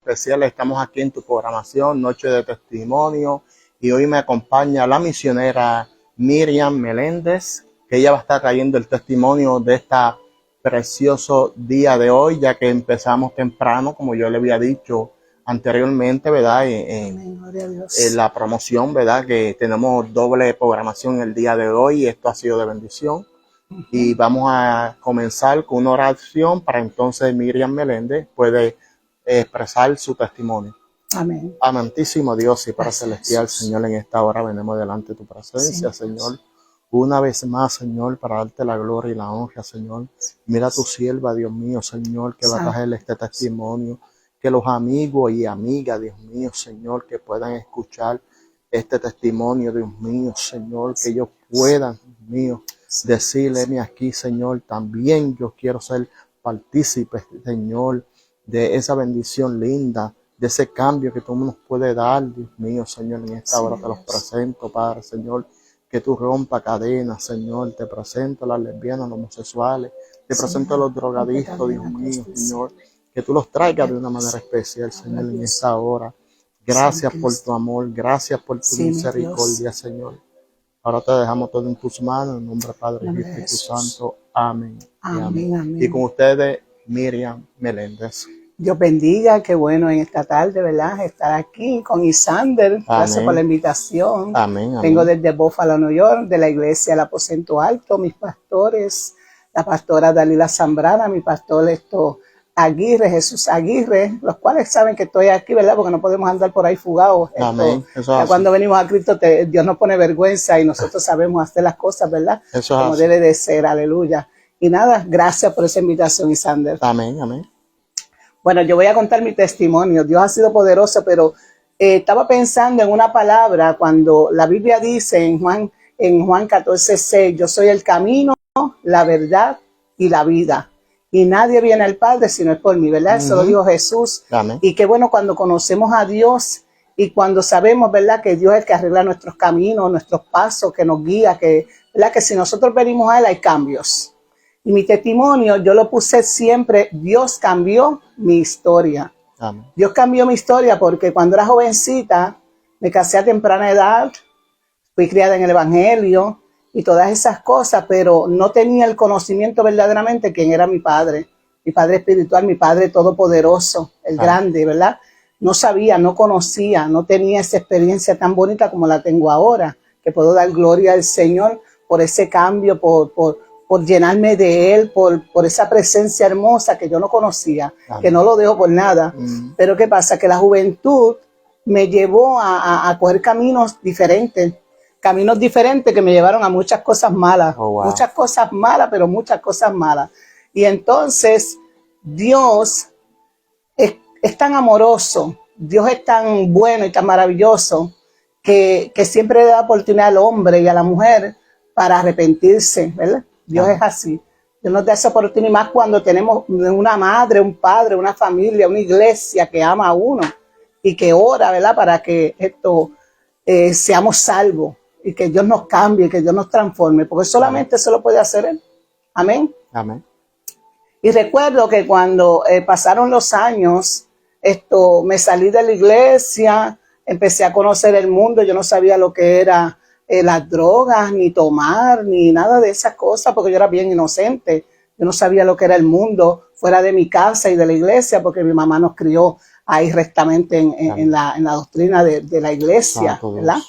especial. Estamos aquí en tu programación, Noche de Testimonio, y hoy me acompaña la misionera Miriam Meléndez, que ella va a estar trayendo el testimonio de este precioso día de hoy, ya que empezamos temprano, como yo le había dicho anteriormente, ¿verdad? En la promoción, ¿verdad? Que tenemos doble programación el día de hoy y esto ha sido de bendición. Y vamos a comenzar con una oración para entonces Miriam Meléndez puede expresar su testimonio. Amén. Amantísimo Dios y Padre Gracias, celestial, Jesús. Señor, en esta hora venimos delante de tu presencia, Sí, Señor. Una vez más, Señor, para darte la gloria y la honra, Señor. Mira a tu sierva, Dios mío, Señor, que va a traer este testimonio. Que los amigos y amigas, Dios mío, Señor, que puedan escuchar este testimonio, Dios mío, Señor, que ellos puedan, Dios mío, decirle aquí, Señor, también yo quiero ser partícipe, Señor, de esa bendición linda, de ese cambio que tú nos puedes dar, Dios mío, Señor, en esta hora te los presento, Padre, Señor, que tú rompa cadenas, Señor, te presento a las lesbianas, los homosexuales, te presento a los drogadictos, Dios mío, Señor, que tú los traigas de una manera especial, Señor, en esta hora. Gracias por tu amor, gracias por tu misericordia, Señor. Ahora te dejamos todo en tus manos, en nombre del Padre y Espíritu Santo. Amén. Amén. Y con ustedes, Miriam Meléndez. Dios bendiga, qué bueno en esta tarde, ¿verdad? Estar aquí con Isander. Gracias por la invitación. Amén. Vengo desde Buffalo, New York, de la iglesia El Aposento Alto, mis pastores, la pastora Dalila Zambrana, mi pastor Aguirre, Jesús Aguirre, los cuales saben que estoy aquí, ¿verdad? Porque no podemos andar por ahí fugados. Amén. Ya cuando venimos a Cristo, Dios nos pone vergüenza y nosotros sabemos hacer las cosas, ¿verdad? Como debe de ser, aleluya. Y nada, gracias por esa invitación, Isander. Amén, amén. Bueno, yo voy a contar mi testimonio. Dios ha sido poderoso, pero estaba pensando en una palabra cuando la Biblia dice en Juan 14:6, yo soy el camino, la verdad y la vida. Y nadie viene al Padre si no es por mí, ¿verdad? Eso lo dijo Jesús. Amén. Y qué bueno cuando conocemos a Dios y cuando sabemos, ¿verdad? Que Dios es el que arregla nuestros caminos, nuestros pasos, que nos guía, ¿verdad? Que si nosotros venimos a Él hay cambios. Y mi testimonio, yo lo puse siempre, Dios cambió mi historia. Amén. Dios cambió mi historia porque cuando era jovencita, me casé a temprana edad, fui criada en el Evangelio y todas esas cosas, pero no tenía el conocimiento verdaderamente quién era mi padre espiritual, mi Padre todopoderoso, el grande, ¿verdad? No sabía, no conocía, no tenía esa experiencia tan bonita como la tengo ahora, que puedo dar gloria al Señor por ese cambio, por llenarme de Él, por esa presencia hermosa que yo no conocía, que no lo dejo por nada. Pero ¿qué pasa? Que la juventud me llevó a coger caminos diferentes que me llevaron a muchas cosas malas. Oh, wow. Muchas cosas malas, pero muchas cosas malas. Y entonces Dios es tan amoroso, Dios es tan bueno y tan maravilloso que siempre le da oportunidad al hombre y a la mujer para arrepentirse, ¿verdad? Dios es así. Dios nos da esa oportunidad más cuando tenemos una madre, un padre, una familia, una iglesia que ama a uno y que ora, ¿verdad? Para que seamos salvos y que Dios nos cambie, que Dios nos transforme, porque solamente eso lo puede hacer Él. Amén. Amén. Y recuerdo que cuando pasaron los años, me salí de la iglesia, empecé a conocer el mundo, yo no sabía lo que era las drogas, ni tomar, ni nada de esas cosas, porque yo era bien inocente. Yo no sabía lo que era el mundo fuera de mi casa y de la iglesia, porque mi mamá nos crió ahí rectamente en la doctrina de la iglesia, ¿verdad?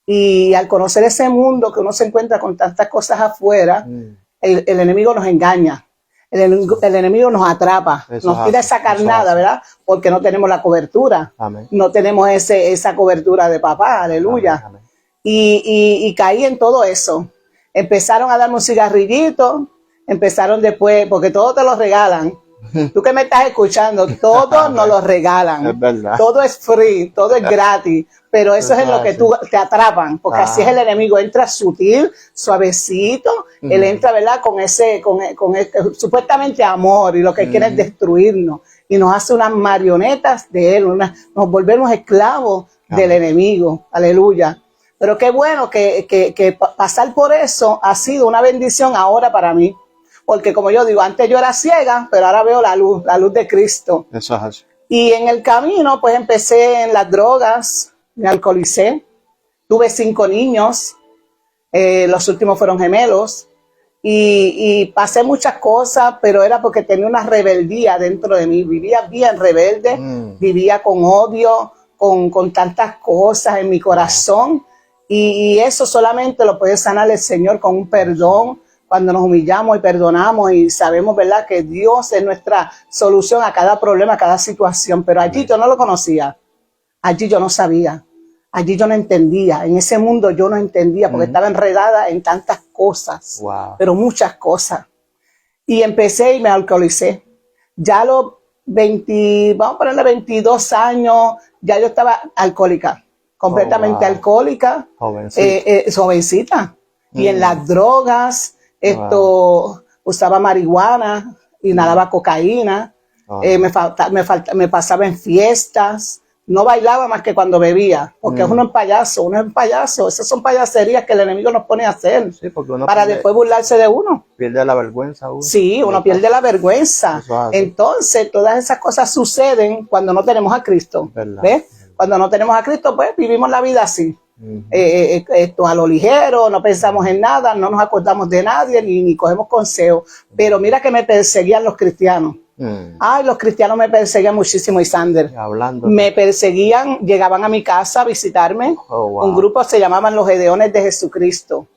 Y al conocer ese mundo que uno se encuentra con tantas cosas afuera, el enemigo nos engaña. El enemigo nos atrapa, nos quiere sacar nada, ¿verdad? Porque no tenemos la cobertura. Amén. No tenemos esa cobertura de papá, aleluya. Amén. Y caí en todo eso. Empezaron a darme un cigarrillito, empezaron después, porque todo te lo regalan. Tú que me estás escuchando, todo nos lo regalan. Es verdad. Todo es free, todo es gratis, pero eso es en lo que te atrapan, porque así es el enemigo, entra sutil, suavecito, él entra, ¿verdad? Con ese supuestamente amor y lo que quiere es destruirnos y nos hace unas marionetas de él, nos volvemos esclavos del enemigo, aleluya. Pero qué bueno que pasar por eso ha sido una bendición ahora para mí. Porque como yo digo, antes yo era ciega, pero ahora veo la luz de Cristo. Eso es así. Y en el camino, pues empecé en las drogas, me alcoholicé, tuve 5 niños, los últimos fueron gemelos, y pasé muchas cosas, pero era porque tenía una rebeldía dentro de mí, vivía bien rebelde, vivía con odio, con tantas cosas en mi corazón, y eso solamente lo puede sanar el Señor con un perdón, cuando nos humillamos y perdonamos y sabemos, ¿verdad?, que Dios es nuestra solución a cada problema, a cada situación. Pero allí yo no lo conocía, allí yo no sabía, allí yo no entendía, en ese mundo yo no entendía porque estaba enredada en tantas cosas, pero muchas cosas. Y empecé y me alcoholicé. Ya a los 20, vamos a ponerle 22 años, ya yo estaba alcohólica, completamente alcohólica, jovencita. Y en las drogas, usaba marihuana, inhalaba cocaína, me pasaba en fiestas, no bailaba más que cuando bebía, porque uno es un payaso, esas son payaserías que el enemigo nos pone a hacer, Sí, porque uno para después burlarse de uno. pierde la vergüenza. Sí, uno pierde la vergüenza. Entonces, todas esas cosas suceden cuando no tenemos a Cristo. ¿Ves? Cuando no tenemos a Cristo, pues vivimos la vida así. A lo ligero, no pensamos en nada, no nos acordamos de nadie, ni cogemos consejos. Pero mira que me perseguían los cristianos. Ay, los cristianos me perseguían muchísimo, Isander. Me perseguían, llegaban a mi casa a visitarme. Un grupo se llamaban los Gedeones de Jesucristo,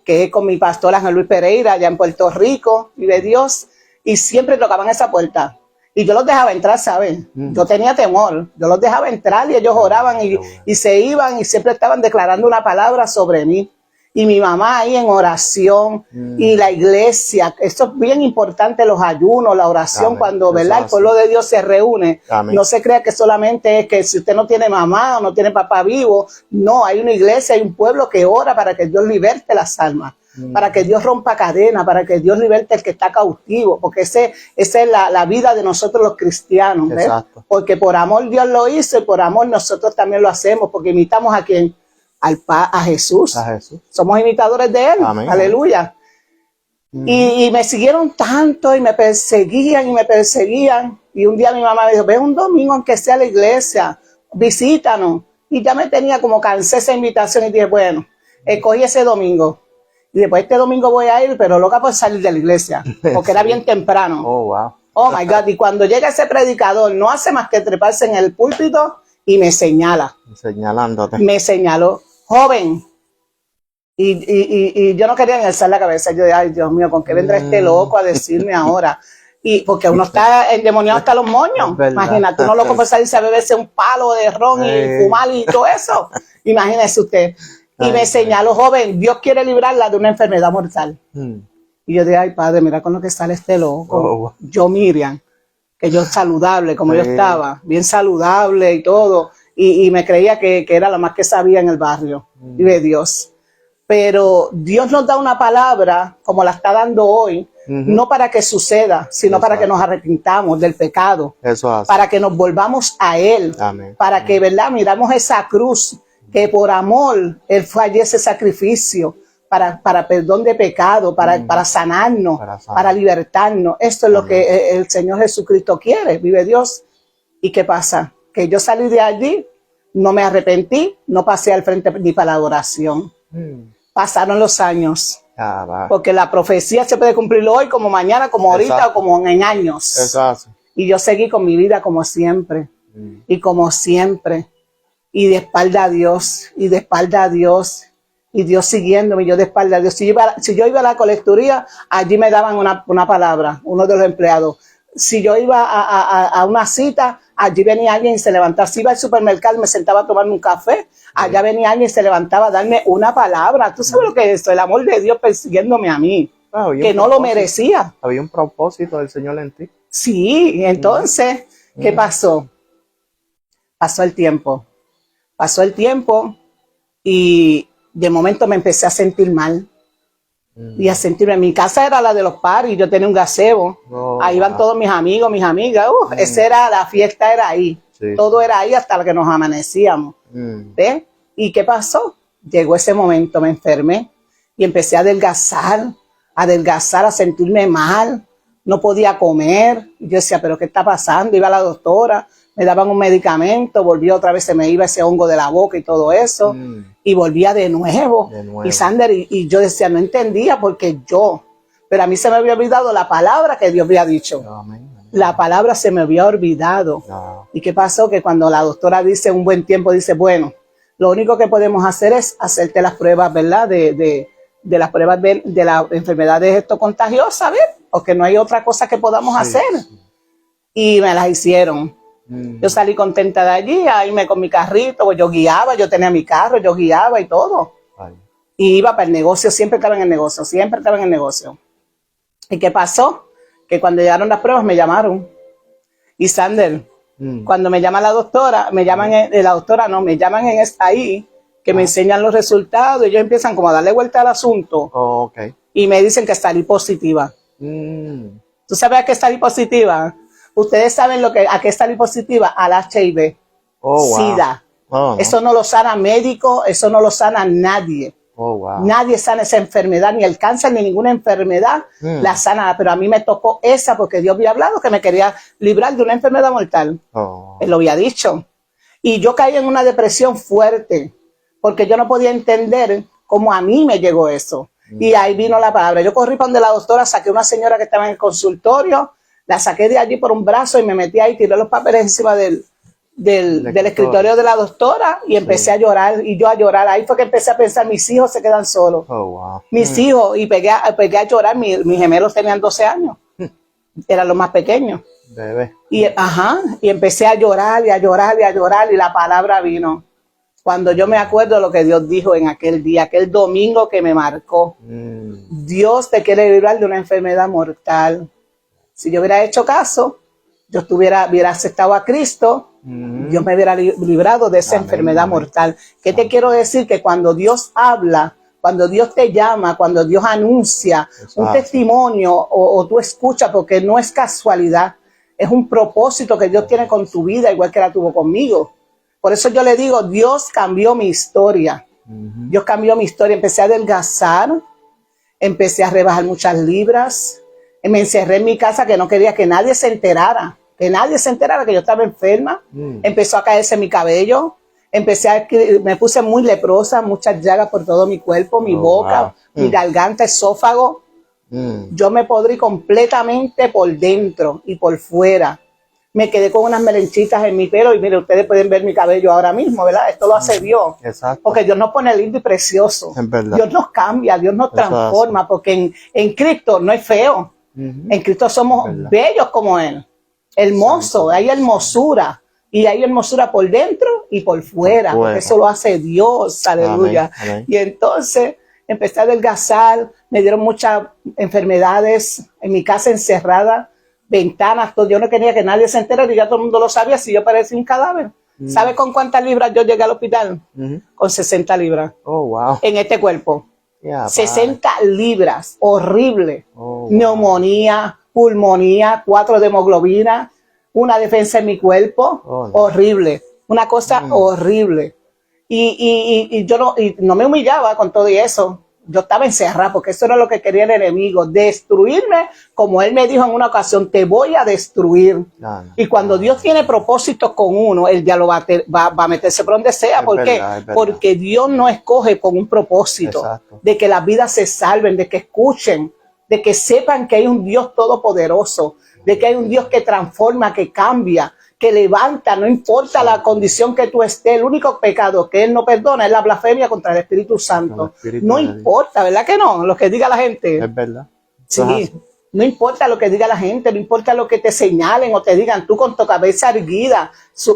que es con mi pastor Ángel Luis Pereira, allá en Puerto Rico, vive Dios, y siempre tocaban esa puerta. Y yo los dejaba entrar, ¿saben? Yo tenía temor, yo los dejaba entrar y ellos oraban y se iban y siempre estaban declarando una palabra sobre mí. Y mi mamá ahí en oración y la iglesia, esto es bien importante, los ayunos, la oración, cuando, ¿verdad?, el pueblo de Dios se reúne. No se crea que solamente es que si usted no tiene mamá o no tiene papá vivo, no, hay una iglesia, hay un pueblo que ora para que Dios liberte las almas, para que Dios rompa cadenas, para que Dios liberte el que está cautivo, porque esa es la vida de nosotros los cristianos, ¿ves? Porque por amor Dios lo hizo y por amor nosotros también lo hacemos, porque imitamos a ¿quién? A Jesús. Somos imitadores de Él. Amén. Aleluya. Y me siguieron tanto y me perseguían. Y un día mi mamá me dijo, ven un domingo aunque sea a la iglesia, visítanos. Y ya me tenía como cansé esa invitación y dije, bueno, cogí ese domingo. Y después este domingo voy a ir, pero loca por salir de la iglesia, porque era bien temprano. Oh my God. Y cuando llega ese predicador, no hace más que treparse en el púlpito y me señala. Señalándote. Me señaló, joven. Y yo no quería ni alzar la cabeza. Yo dije, ay, Dios mío, ¿con qué vendrá este loco a decirme ahora? Y porque uno está endemoniado hasta los moños. Imagínate, uno loco por salirse a beberse un palo de ron y fumar y todo eso. Imagínese usted. Y me señaló, joven, Dios quiere librarla de una enfermedad mortal. Y yo dije, ay, padre, mira con lo que sale este loco. Yo, Miriam, que yo saludable, como yo estaba, bien saludable y todo. Y me creía que era la más que sabía en el barrio. Vive Dios. Pero Dios nos da una palabra, como la está dando hoy, no para que suceda, sino para que nos arrepintamos del pecado. Para que nos volvamos a Él. Para que, ¿verdad?, miramos esa cruz, que por amor Él fue allí ese sacrificio, para perdón de pecado, para sanarnos, para libertarnos. Esto es lo que el Señor Jesucristo quiere. Vive Dios. ¿Y qué pasa? Que yo salí de allí, no me arrepentí, no pasé al frente ni para la adoración. Pasaron los años, porque la profecía se puede cumplir hoy, como mañana, como ahorita o como en años. Y yo seguí con mi vida como siempre, y como siempre, y de espalda a Dios, y de espalda a Dios, y Dios siguiéndome, y yo de espalda a Dios. Si yo iba a la colecturía, allí me daban una palabra, uno de los empleados. Si yo iba a una cita, allí venía alguien y se levantaba. Si iba al supermercado y me sentaba a tomarme un café, allá venía alguien y se levantaba a darme una palabra. ¿Tú sabes lo que es eso? El amor de Dios persiguiéndome a mí, que no lo merecía. Había un propósito del Señor en ti. Sí, entonces, ¿qué pasó? Pasó el tiempo y de momento me empecé a sentir mal. Y a sentirme, mi casa era la de los paris, yo tenía un gazebo, ahí iban todos mis amigos, mis amigas, la fiesta era ahí, todo era ahí hasta que nos amanecíamos. ¿Ves? ¿Y qué pasó? Llegó ese momento, me enfermé y empecé a adelgazar, a sentirme mal, no podía comer. Y yo decía, ¿pero qué está pasando? Iba a la doctora, me daban un medicamento, volvía otra vez, se me iba ese hongo de la boca y todo eso, y volvía de nuevo. Y Sander, y yo decía, no entendía porque pero a mí se me había olvidado la palabra que Dios había dicho. Amén. La palabra se me había olvidado. ¿Y qué pasó? Que cuando la doctora dice un buen tiempo, dice, bueno, lo único que podemos hacer es hacerte las pruebas, ¿verdad? De las pruebas de las enfermedades contagiosas, ¿ves? Porque no hay otra cosa que podamos hacer. Y me las hicieron. Yo salí contenta de allí, ahí con mi carrito, yo guiaba, yo tenía mi carro, yo guiaba y todo. Y iba para el negocio, siempre estaba en el negocio. ¿Y qué pasó? Que cuando llegaron las pruebas me llamaron. Y Sander, cuando me llama la doctora, me llaman ahí, que me enseñan los resultados, y ellos empiezan como a darle vuelta al asunto. Y me dicen que salí positiva. ¿Tú sabes a qué salí positiva? Ustedes saben a qué salí positiva, al HIV, SIDA. Eso no lo sana médico, eso no lo sana nadie. Nadie sana esa enfermedad, ni el cáncer, ni ninguna enfermedad la sana. Pero a mí me tocó esa porque Dios había hablado que me quería librar de una enfermedad mortal. Él lo había dicho. Y yo caí en una depresión fuerte porque yo no podía entender cómo a mí me llegó eso. Y ahí vino la palabra. Yo corrí para donde la doctora, saqué una señora que estaba en el consultorio, la saqué de allí por un brazo y me metí ahí, tiré los papeles encima del escritorio de la doctora y empecé a llorar, y yo a llorar. Ahí fue que empecé a pensar, mis hijos se quedan solos. Mis hijos, y pegué a llorar. Mis gemelos tenían 12 años. Eran los más pequeños. Bebé. Y empecé a llorar y a llorar y a llorar, y la palabra vino. Cuando yo me acuerdo de lo que Dios dijo en aquel día, aquel domingo que me marcó. Dios te quiere librar de una enfermedad mortal. Si yo hubiera hecho caso, yo hubiera aceptado a Cristo, Dios me hubiera librado de esa enfermedad mortal. ¿Qué te quiero decir? Que cuando Dios habla, cuando Dios te llama, cuando Dios anuncia un testimonio o tú escuchas, porque no es casualidad, es un propósito que Dios tiene con tu vida, igual que la tuvo conmigo. Por eso yo le digo, Dios cambió mi historia. Dios cambió mi historia. Empecé a adelgazar, empecé a rebajar muchas libras. Me encerré en mi casa, que no quería que nadie se enterara, que yo estaba enferma. Empezó a caerse mi cabello, me puse muy leprosa, muchas llagas por todo mi cuerpo, mi boca, mi garganta, esófago. Yo me podrí completamente por dentro y por fuera. Me quedé con unas melenchitas en mi pelo, y mire, ustedes pueden ver mi cabello ahora mismo, ¿verdad? Esto lo hace Dios. Exacto. Porque Dios nos pone lindo y precioso. Es verdad. Dios nos cambia, Dios nos transforma, porque en Cristo no es feo. En Cristo somos bellos como Él, hermoso, hay hermosura, y hay hermosura por dentro y por fuera, porque eso lo hace Dios, aleluya. Amén. Y entonces empecé a adelgazar, me dieron muchas enfermedades en mi casa encerrada, ventanas, todo. Yo no quería que nadie se enterara, y ya todo el mundo lo sabía, si yo parecía un cadáver. ¿Sabe con cuántas libras yo llegué al hospital? Con 60 libras. En este cuerpo. 60 libras, horrible. Neumonía, pulmonía, 4 de hemoglobina, una defensa en mi cuerpo, horrible, una cosa horrible. Y yo no me humillaba con todo eso. Yo estaba encerrada porque eso era lo que quería el enemigo, destruirme, como él me dijo en una ocasión, te voy a destruir. Y cuando Dios tiene propósitos con uno, él ya lo va a meterse por donde sea. ¿Por qué? Porque Dios no escoge con un propósito de que las vidas se salven, de que escuchen, de que sepan que hay un Dios todopoderoso, de que hay un Dios que transforma, que cambia, que levanta, no importa la condición que tú estés. El único pecado que Él no perdona es la blasfemia contra el Espíritu Santo. No importa, ¿verdad que no? Lo que diga la gente. Es verdad. Sí, no importa lo que diga la gente, no importa lo que te señalen o te digan, tú con tu cabeza erguida,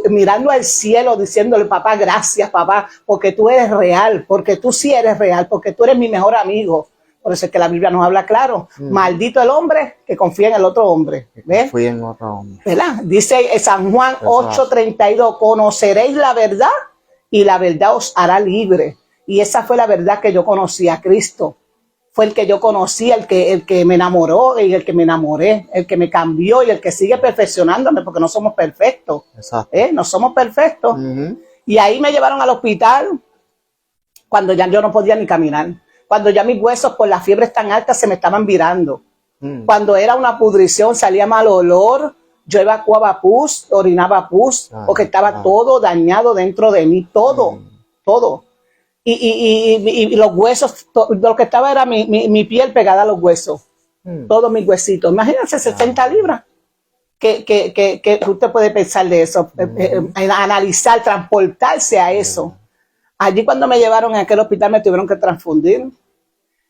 mirando al cielo, diciéndole, papá, gracias, papá, porque tú eres real, porque tú sí eres real, porque tú eres mi mejor amigo. Por eso es que la Biblia nos habla claro. Maldito el hombre que confía en el otro hombre. ¿Ves? Confía en otro hombre. ¿Verdad? Dice San Juan 8:32, conoceréis la verdad y la verdad os hará libre. Y esa fue la verdad que yo conocí a Cristo. Fue el que yo conocí, el que me enamoró y el que me enamoré, el que me cambió y el que sigue perfeccionándome, porque no somos perfectos. No somos perfectos. Y ahí me llevaron al hospital cuando ya yo no podía ni caminar. Cuando ya mis huesos por las fiebres tan altas se me estaban virando. Cuando era una pudrición, salía mal olor, Yo evacuaba pus, orinaba pus, porque estaba todo dañado dentro de mí, todo, todo. Y los huesos, lo que estaba era mi piel pegada a los huesos, todos mis huesitos. Imagínense, 60 libras. Que usted puede pensar de eso, analizar, transportarse a eso. Allí cuando me llevaron a aquel hospital me tuvieron que transfundir.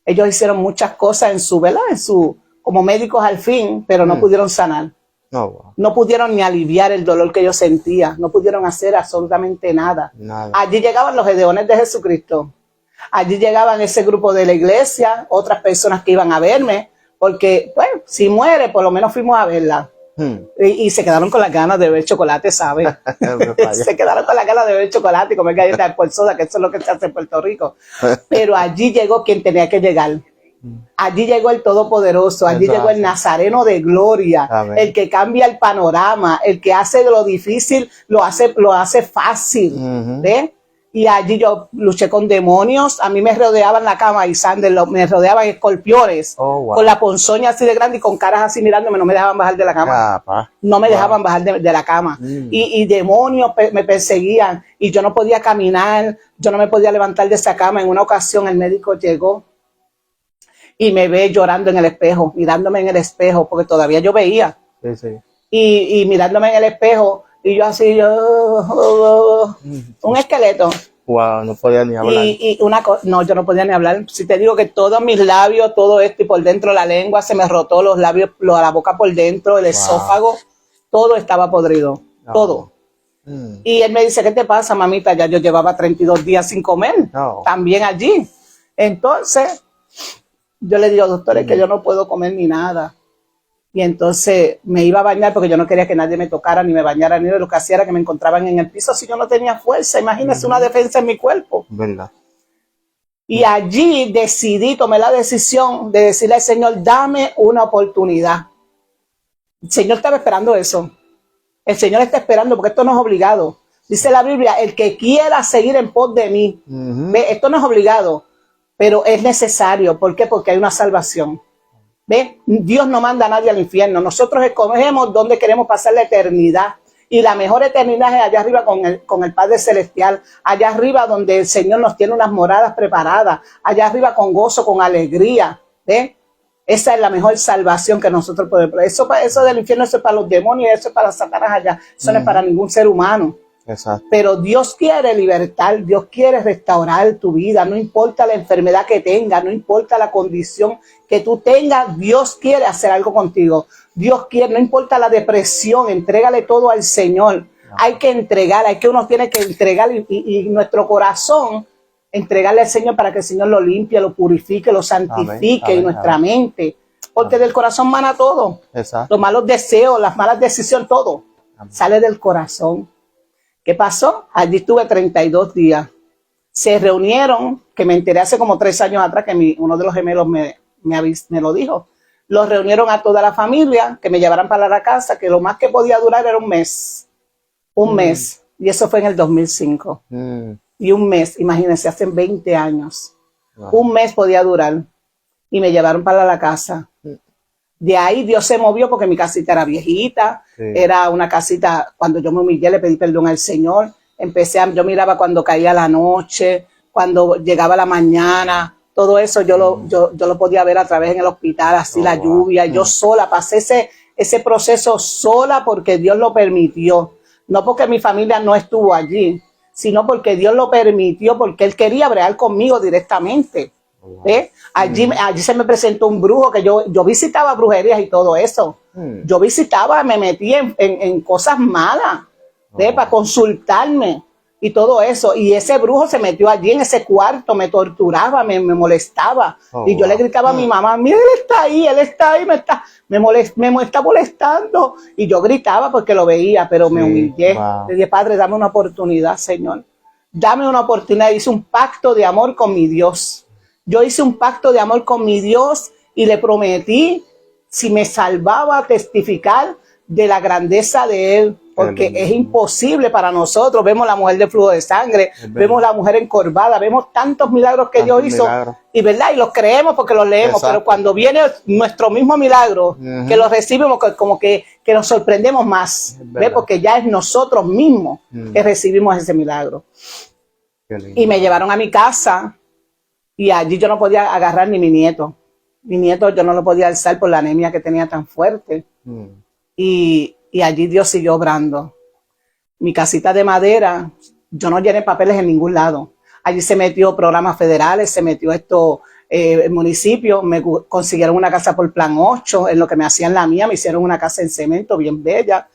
Ellos hicieron muchas cosas como médicos al fin, pero no pudieron sanar. No pudieron ni aliviar el dolor que yo sentía. No pudieron hacer absolutamente nada. Allí llegaban los gedeones de Jesucristo. Allí llegaban ese grupo de la iglesia, otras personas que iban a verme, porque, bueno, si muere, por lo menos fuimos a verla. Y se quedaron con las ganas de beber chocolate, ¿sabes? Se quedaron con las ganas de beber chocolate y comer galletas de por soda, que eso es lo que se hace en Puerto Rico. Pero allí llegó quien tenía que llegar. Allí llegó el Todopoderoso, allí llegó el Nazareno de gloria, el que cambia el panorama, el que hace de lo difícil, lo hace fácil. ¿Ves? Y allí yo luché con demonios, a mí me rodeaban la cama y me rodeaban escorpiones, con la ponzoña así de grande y con caras así mirándome, no me dejaban bajar de la cama. No me dejaban bajar de la cama. Y demonios me perseguían y yo no podía caminar, yo no me podía levantar de esa cama. En una ocasión el médico llegó y me ve llorando en el espejo, mirándome en el espejo, porque todavía yo veía. Y mirándome en el espejo, y yo así, un esqueleto. Wow, no podía ni hablar. No, yo no podía ni hablar. Si te digo que todos mis labios, todo esto y por dentro la lengua, se me rotó los labios, la boca por dentro, el esófago, todo estaba podrido, todo. Y él me dice, ¿qué te pasa, mamita? Ya yo llevaba 32 días sin comer, también allí. Entonces, yo le digo, doctor, es que yo no puedo comer ni nada. Y entonces me iba a bañar porque yo no quería que nadie me tocara ni me bañara, ni lo que hacía era que me encontraban en el piso si yo no tenía fuerza. Imagínese una defensa en mi cuerpo. ¿Verdad? Y allí tomé la decisión de decirle al Señor, dame una oportunidad. El Señor estaba esperando eso. El Señor está esperando porque esto no es obligado. Dice la Biblia, el que quiera seguir en pos de mí. ¿Ve? Esto no es obligado, pero es necesario. ¿Por qué? Porque hay una salvación. ¿Ve? Dios no manda a nadie al infierno. Nosotros escogemos dónde queremos pasar la eternidad. Y la mejor eternidad es allá arriba con el Padre Celestial. Allá arriba donde el Señor nos tiene unas moradas preparadas. Allá arriba con gozo, con alegría. ¿Ve? Esa es la mejor salvación que nosotros podemos. Eso del infierno, eso es para los demonios, eso es para Satanás allá. Eso no es para ningún ser humano. Exacto. Pero Dios quiere libertar, Dios quiere restaurar tu vida, no importa la enfermedad que tengas, no importa la condición que tú tengas, Dios quiere hacer algo contigo. Dios quiere, no importa la depresión, entrégale todo al Señor. Hay que entregar, uno tiene que entregar y nuestro corazón, entregarle al Señor para que el Señor lo limpie, lo purifique, lo santifique y nuestra mente. Porque del corazón mana todo. Exacto. Los malos deseos, las malas decisiones, todo sale del corazón. ¿Qué pasó? Allí estuve 32 días. Se reunieron, que me enteré hace como 3 años atrás, que uno de los gemelos me lo dijo. Los reunieron a toda la familia, que me llevaran para la casa, que lo más que podía durar era un mes. Un mes. Y eso fue en el 2005. Y un mes, imagínense, hace 20 años. Un mes podía durar. Y me llevaron para la casa. De ahí Dios se movió porque mi casita era viejita, era una casita, cuando yo me humillé le pedí perdón al Señor, yo miraba cuando caía la noche, cuando llegaba la mañana, todo eso yo lo podía ver a través en el hospital, así la lluvia, yo sola, pasé ese proceso sola porque Dios lo permitió, no porque mi familia no estuvo allí, sino porque Dios lo permitió, porque Él quería bregar conmigo directamente. ¿Eh? Allí se me presentó un brujo que yo visitaba brujerías y todo eso. Yo visitaba, me metí en cosas malas, para consultarme y todo eso. Y ese brujo se metió allí en ese cuarto, me torturaba, me molestaba. Y yo le gritaba a mi mamá, mira, él está ahí, me está molestando. Y yo gritaba porque lo veía, pero me humillé. Le dije, Padre, dame una oportunidad, Señor. Dame una oportunidad. Hice un pacto de amor con mi Dios. Yo hice un pacto de amor con mi Dios y le prometí, si me salvaba, testificar de la grandeza de Él. porque lindo. es imposible para nosotros. Vemos la mujer de flujo de sangre, Es verdad. vemos la mujer encorvada, vemos tantos milagros que Tantos Dios hizo, milagros. y verdad, y los creemos porque los leemos, Exacto. pero cuando viene nuestro mismo milagro, que lo recibimos, como que nos sorprendemos más, Es ¿ves? verdad. Porque ya es nosotros mismos que recibimos ese milagro. Qué lindo. Y me llevaron a mi casa, y allí yo no podía agarrar ni mi nieto. Mi nieto yo no lo podía alzar por la anemia que tenía tan fuerte. Y allí Dios siguió obrando. Mi casita de madera, yo no llené papeles en ningún lado. Allí se metió programas federales, se metió el municipio, me consiguieron una casa por plan 8, en lo que me hacían la mía, me hicieron una casa en cemento bien bella.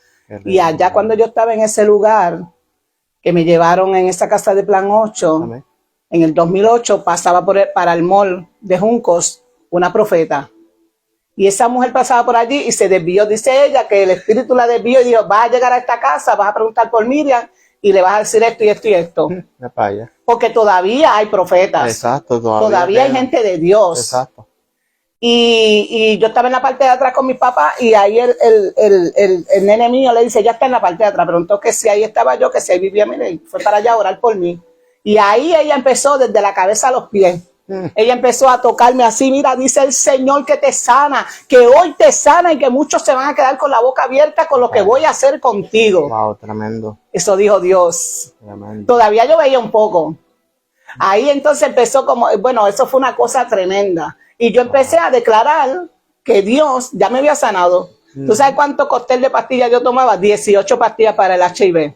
Y allá cuando yo estaba en ese lugar, que me llevaron en esa casa de plan 8, Amén. en el 2008 pasaba para el mall de Juncos una profeta. Y esa mujer pasaba por allí y se desvió. Dice ella que el espíritu la desvió y dijo, vas a llegar a esta casa, vas a preguntar por Miriam y le vas a decir esto y esto y esto. Ya para allá. Porque todavía hay profetas. Exacto, Todavía hay queda. gente de Dios. Exacto. Y yo estaba en la parte de atrás con mi papá y ahí el nene mío le dice, ya está en la parte de atrás. Preguntó que si ahí estaba yo, que si ahí vivía, mire, y fue para allá a orar por mí. Y ahí ella empezó desde la cabeza a los pies. Ella empezó a tocarme así, mira, dice el Señor que te sana, que hoy te sana y que muchos se van a quedar con la boca abierta con lo que voy a hacer contigo. Wow, tremendo. Eso dijo Dios. Tremendo. Todavía yo veía un poco. Ahí entonces empezó como, bueno, eso fue una cosa tremenda. Y yo empecé a declarar que Dios ya me había sanado. ¿Tú sabes cuánto cóctel de pastillas yo tomaba? 18 pastillas para el HIV.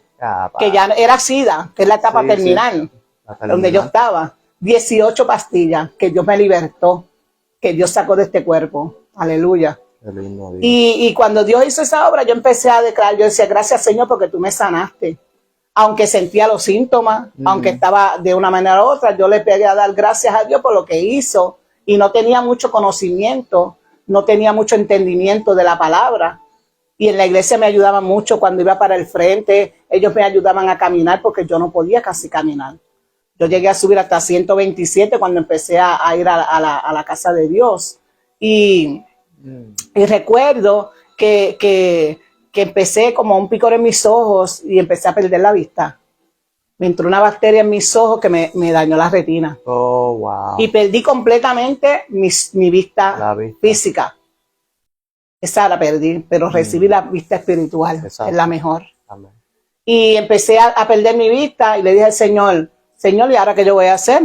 Que ya era SIDA, que es la etapa Sí, terminal, sí. donde yo estaba. 18 pastillas que Dios me libertó, que Dios sacó de este cuerpo. Aleluya. Qué lindo, Dios. Y cuando Dios hizo esa obra, yo empecé a declarar, yo decía, gracias Señor porque tú me sanaste. Aunque sentía los síntomas, aunque estaba de una manera u otra, yo le pegué a dar gracias a Dios por lo que hizo. Y no tenía mucho conocimiento, no tenía mucho entendimiento de la palabra. Y en la iglesia me ayudaban mucho cuando iba para el frente, ellos me ayudaban a caminar porque yo no podía casi caminar. Yo llegué a subir hasta 127 cuando empecé a ir a la casa de Dios. Y recuerdo que empecé como un picor en mis ojos y empecé a perder la vista. Me entró una bacteria en mis ojos que me dañó la retina. Oh, wow. Y perdí completamente mi vista, La vista. física. Esa la perdí, pero recibí la vista espiritual. Exacto. Es la mejor. Amén. Y empecé a perder mi vista y le dije al Señor, Señor, ¿y ahora qué yo voy a hacer?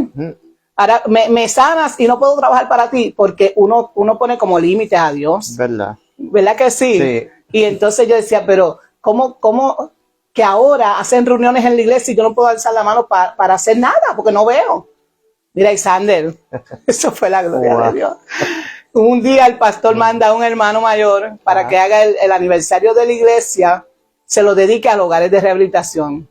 Ahora me sanas y no puedo trabajar para ti, porque uno pone como límites a Dios. ¿Verdad? ¿Verdad que sí? Sí. Y entonces yo decía, pero ¿cómo que ahora hacen reuniones en la iglesia y yo no puedo alzar la mano para hacer nada? Porque no veo. Mira, Isander, eso fue la gloria de Dios. Un día el pastor manda a un hermano mayor para que haga el aniversario de la iglesia, se lo dedique a los hogares de rehabilitación.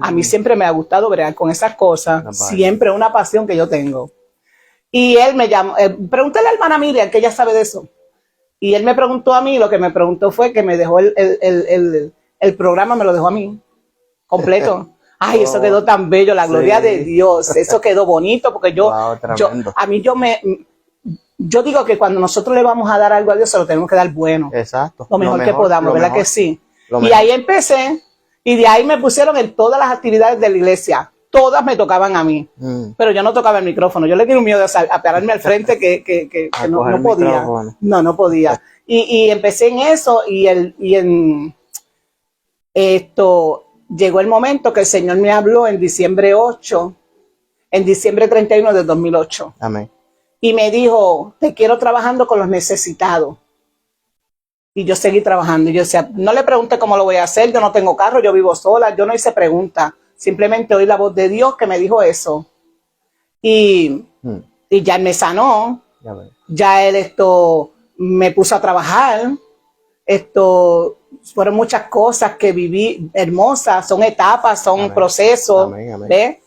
A mí siempre me ha gustado bregar con esas cosas, siempre una pasión que yo tengo. Y él me llamó, pregúntale a la hermana Miriam, que ella sabe de eso. Y él me preguntó a mí, lo que me preguntó fue que me dejó el programa, me lo dejó a mí, completo. Ay, eso quedó tan bello, la gloria de Dios, eso quedó bonito, porque yo digo que cuando nosotros le vamos a dar algo a Dios, se lo tenemos que dar bueno. Exacto. Lo mejor que podamos, ¿verdad que sí? Y ahí empecé, y de ahí me pusieron en todas las actividades de la iglesia. Todas me tocaban a mí, pero yo no tocaba el micrófono. Yo le tenía un miedo a pararme al frente que no podía. No podía. Y empecé en eso llegó el momento que el Señor me habló en diciembre 31 del 2008. Amén. Y me dijo, te quiero trabajando con los necesitados. Y yo seguí trabajando. Y yo decía, no le pregunte cómo lo voy a hacer, yo no tengo carro, yo vivo sola, yo no hice pregunta. Simplemente oí la voz de Dios que me dijo eso. Y ya él me sanó. Ya él me puso a trabajar. Fueron muchas cosas que viví hermosas, son etapas, son procesos. ¿Ves?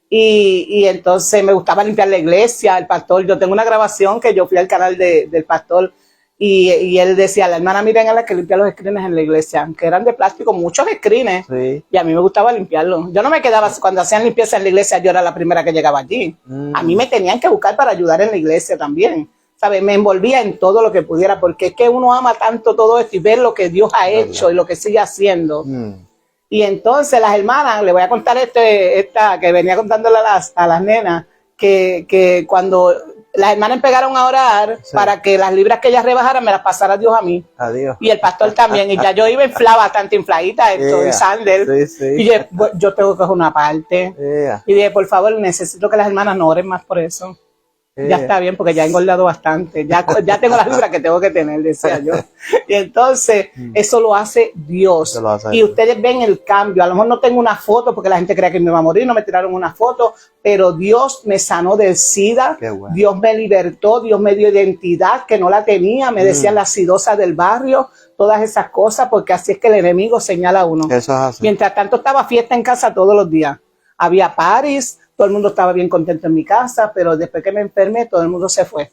Y entonces me gustaba limpiar la iglesia, el pastor. Yo tengo una grabación que yo fui al canal del pastor. Y él decía, la hermana Miriam es la que limpia los screens en la iglesia, que eran de plástico, muchos screens, y a mí me gustaba limpiarlos. Yo no me quedaba, cuando hacían limpieza en la iglesia, yo era la primera que llegaba allí. A mí me tenían que buscar para ayudar en la iglesia también, ¿sabes? Me envolvía en todo lo que pudiera, porque es que uno ama tanto todo esto y ver lo que Dios ha hecho y lo que sigue haciendo. Y entonces las hermanas, le voy a contar esta que venía contándole a las nenas, que cuando las hermanas pegaron a orar para que las libras que ellas rebajaran me las pasara Dios a mí. Adiós. Y el pastor también. Y ya yo iba bastante infladita, y Sander. Y yo tengo que coger una parte. Y dije, por favor, necesito que las hermanas no oren más por eso. Ya está bien, porque ya he engordado bastante. Ya tengo las libras que tengo que tener, decía yo. Y entonces, eso lo hace Dios. Y ustedes ven el cambio. A lo mejor no tengo una foto, porque la gente cree que me va a morir, no me tiraron una foto, pero Dios me sanó del SIDA. Bueno. Dios me libertó, Dios me dio identidad que no la tenía. Me decían la sidosa del barrio, todas esas cosas, porque así es que el enemigo señala a uno. Eso es así. Mientras tanto, estaba fiesta en casa todos los días. Había paris. Todo el mundo estaba bien contento en mi casa, pero después que me enfermé, todo el mundo se fue.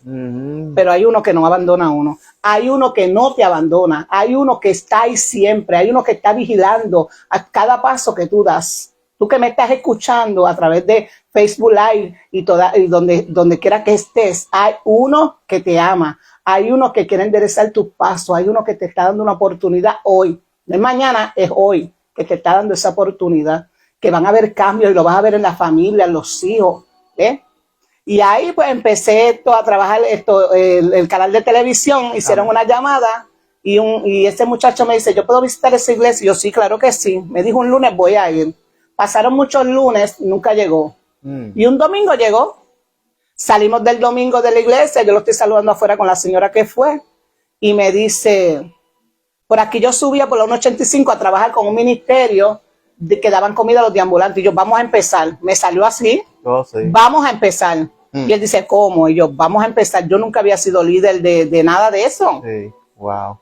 Pero hay uno que no abandona a uno. Hay uno que no te abandona. Hay uno que está ahí siempre. Hay uno que está vigilando a cada paso que tú das. Tú que me estás escuchando a través de Facebook Live y donde quiera que estés, hay uno que te ama. Hay uno que quiere enderezar tus pasos. Hay uno que te está dando una oportunidad hoy. No es mañana, es hoy que te está dando esa oportunidad. Que van a haber cambios y lo vas a ver en la familia, en los hijos, ¿eh? Y ahí pues empecé a trabajar el canal de televisión, hicieron una llamada y ese muchacho me dice, ¿yo puedo visitar esa iglesia? Y yo, sí, claro que sí. Me dijo, un lunes voy a ir. Pasaron muchos lunes, nunca llegó. Y un domingo llegó. Salimos del domingo de la iglesia, yo lo estoy saludando afuera con la señora que fue, y me dice, por aquí yo subía por la 185 a trabajar con un ministerio que daban comida a los deambulantes. Y yo, vamos a empezar. Me salió así. Sí. Vamos a empezar. Y él dice, ¿cómo? Y yo, vamos a empezar. Yo nunca había sido líder de nada de eso. Sí. Wow.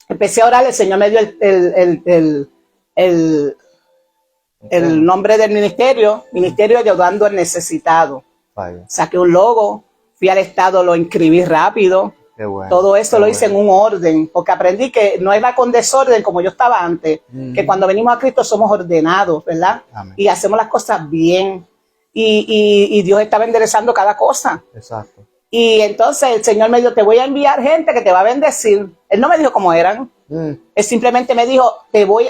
Empecé a orar, el Señor me dio el nombre del ministerio ayudando al necesitado. Vaya. Saqué un logo, fui al estado, lo inscribí rápido. Bueno, todo eso lo hice en un orden, porque aprendí que no era con desorden como yo estaba antes, que cuando venimos a Cristo somos ordenados, ¿verdad? Amén. Y hacemos las cosas bien, y Dios estaba enderezando cada cosa. Exacto. Y entonces el Señor me dijo, te voy a enviar gente que te va a bendecir. Él no me dijo cómo eran. Él simplemente me dijo,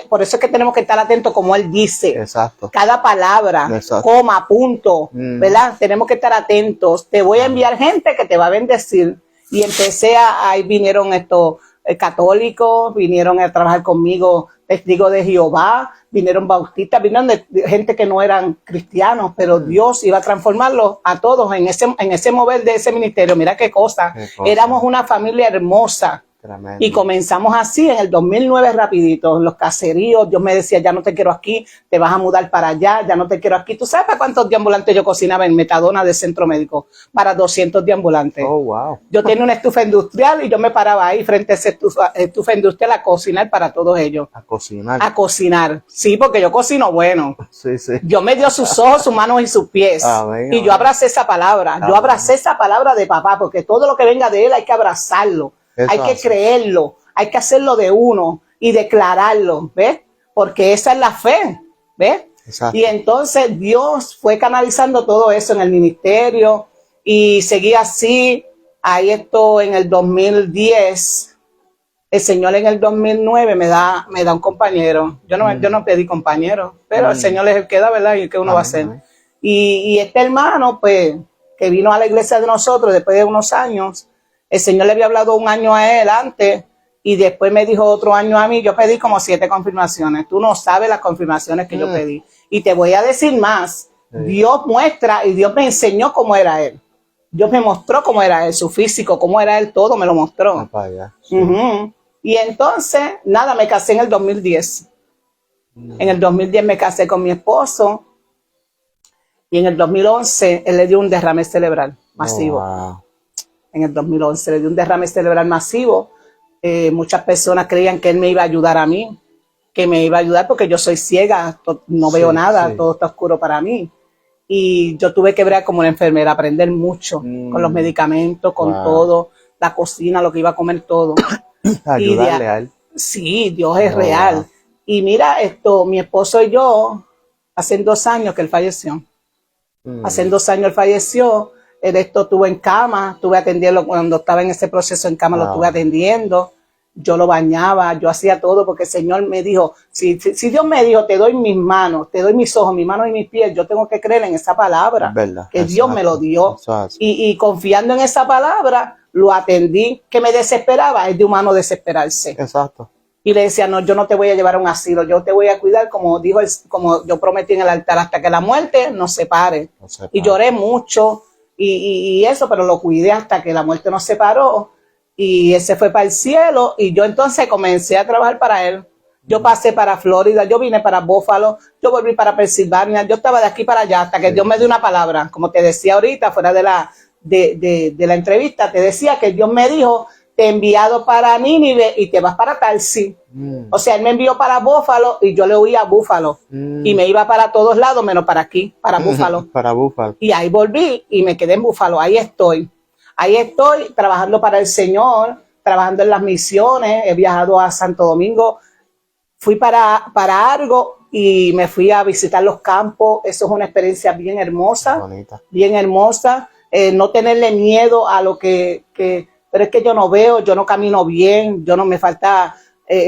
por eso es que tenemos que estar atentos como Él dice. Exacto. Cada palabra, coma, punto, ¿verdad? Tenemos que estar atentos. Te voy a enviar gente que te va a bendecir. Y empecé ahí vinieron estos católicos, vinieron a trabajar conmigo testigos de Jehová, vinieron bautistas, vinieron de gente que no eran cristianos, pero Dios iba a transformarlos a todos en ese mover de ese ministerio. Mira qué cosa. Éramos una familia hermosa. Tremendo. Y comenzamos así en el 2009 rapidito, en los caseríos. Dios me decía, ya no te quiero aquí, te vas a mudar para allá, ya no te quiero aquí. ¿Tú sabes para cuántos deambulantes yo cocinaba en Metadona del centro médico? Para 200 deambulantes. Oh, wow. Yo tenía una estufa industrial y yo me paraba ahí frente a esa estufa industrial a cocinar para todos ellos. ¿A cocinar? A cocinar. Sí, porque yo cocino bueno. Sí, sí. Dios me dio sus ojos, sus manos y sus pies. Amén, y yo abracé esa palabra. Amén. Yo abracé esa palabra de papá, porque todo lo que venga de él hay que abrazarlo. Eso hay que creerlo, hay que hacerlo de uno y declararlo, ¿ves? Porque esa es la fe, ¿ves? Exacto. Y entonces Dios fue canalizando todo eso en el ministerio y seguí así. Ahí en el 2010, el Señor en el 2009 me da un compañero. Yo no pedí compañero, pero el Señor es el que da, ¿verdad? Y el que uno va a hacer. Y este hermano, pues, que vino a la iglesia de nosotros después de unos años, el Señor le había hablado un año a él antes y después me dijo otro año a mí. Yo pedí como 7 confirmaciones. Tú no sabes las confirmaciones que yo pedí. Y te voy a decir más. Sí. Dios muestra y Dios me enseñó cómo era él. Dios me mostró cómo era él, su físico, cómo era él, todo me lo mostró. Sí. Y entonces, nada, me casé en el 2010. En el 2010 me casé con mi esposo y en el 2011 él le dio un derrame cerebral masivo. Oh, wow. En el 2011 le dio un derrame cerebral masivo. Muchas personas creían que él me iba a ayudar a mí, que me iba a ayudar porque yo soy ciega, no veo nada, todo está oscuro para mí. Y yo tuve que ver como una enfermera, aprender mucho con los medicamentos, con todo, la cocina, lo que iba a comer, todo. Ayudarle a él. Sí, Dios es real. Wow. Y mira, mi esposo y yo, hace 2 años que él falleció. Hace 2 años él falleció. él estuvo en cama, estuve atendiendo cuando estaba en ese proceso en cama, lo estuve atendiendo. Yo lo bañaba, yo hacía todo porque el Señor me dijo, si Dios me dijo, te doy mis manos, te doy mis ojos, mis manos y mis pies, yo tengo que creer en esa palabra, que Dios me lo dio. Y confiando en esa palabra, lo atendí. Que me desesperaba, es de humano desesperarse. Exacto. Y le decía, no, yo no te voy a llevar a un asilo, yo te voy a cuidar, como dijo, como yo prometí en el altar, hasta que la muerte nos separe. Y lloré mucho y eso, pero lo cuidé hasta que la muerte nos separó. Y él se fue para el cielo y yo entonces comencé a trabajar para él. Yo pasé para Florida, yo vine para Buffalo, yo volví para Pensilvania, yo estaba de aquí para allá hasta que Dios me dio una palabra. Como te decía ahorita, fuera de la entrevista, te decía que Dios me dijo, te he enviado para Nínive y te vas para Tarsis. O sea, él me envió para Buffalo y yo le huí a Buffalo. Y me iba para todos lados, menos para aquí, para Buffalo. Para Buffalo. Y ahí volví y me quedé en Buffalo, ahí estoy. Ahí estoy trabajando para el Señor, trabajando en las misiones. He viajado a Santo Domingo. Fui para Argo y me fui a visitar los campos. Eso es una experiencia bien hermosa. Bonita. Bien hermosa. No tenerle miedo a lo que... Pero es que yo no veo, yo no camino bien, yo no me falta...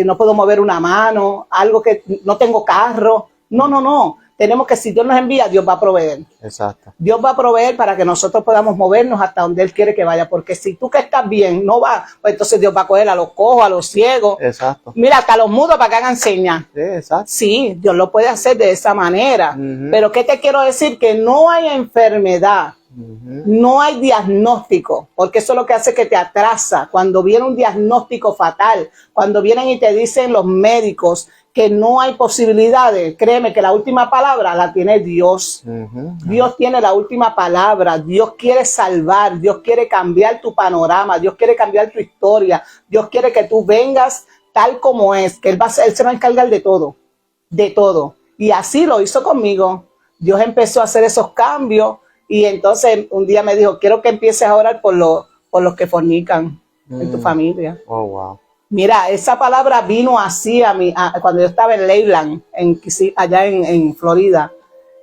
no puedo mover una mano, algo que... No tengo carro. No. Tenemos que, si Dios nos envía, Dios va a proveer. Exacto. Dios va a proveer para que nosotros podamos movernos hasta donde Él quiere que vaya. Porque si tú que estás bien no vas, pues entonces Dios va a coger a los cojos, a los ciegos. Exacto. Mira, hasta a los mudos para que hagan señas. Sí, exacto. Sí, Dios lo puede hacer de esa manera. Pero ¿qué te quiero decir? Que no hay enfermedad. No hay diagnóstico, porque eso es lo que hace que te atrasa. Cuando viene un diagnóstico fatal, cuando vienen y te dicen los médicos que no hay posibilidades, créeme que la última palabra la tiene Dios. Dios tiene la última palabra. Dios quiere salvar, Dios quiere cambiar tu panorama, Dios quiere cambiar tu historia, Dios quiere que tú vengas tal como es, que Él se va a encargar de todo, de todo. Y así lo hizo conmigo. Dios empezó a hacer esos cambios. Y entonces un día me dijo, quiero que empieces a orar por los que fornican en tu familia. Oh, wow. Mira, esa palabra vino así a mí cuando yo estaba en Leyland, allá en Florida.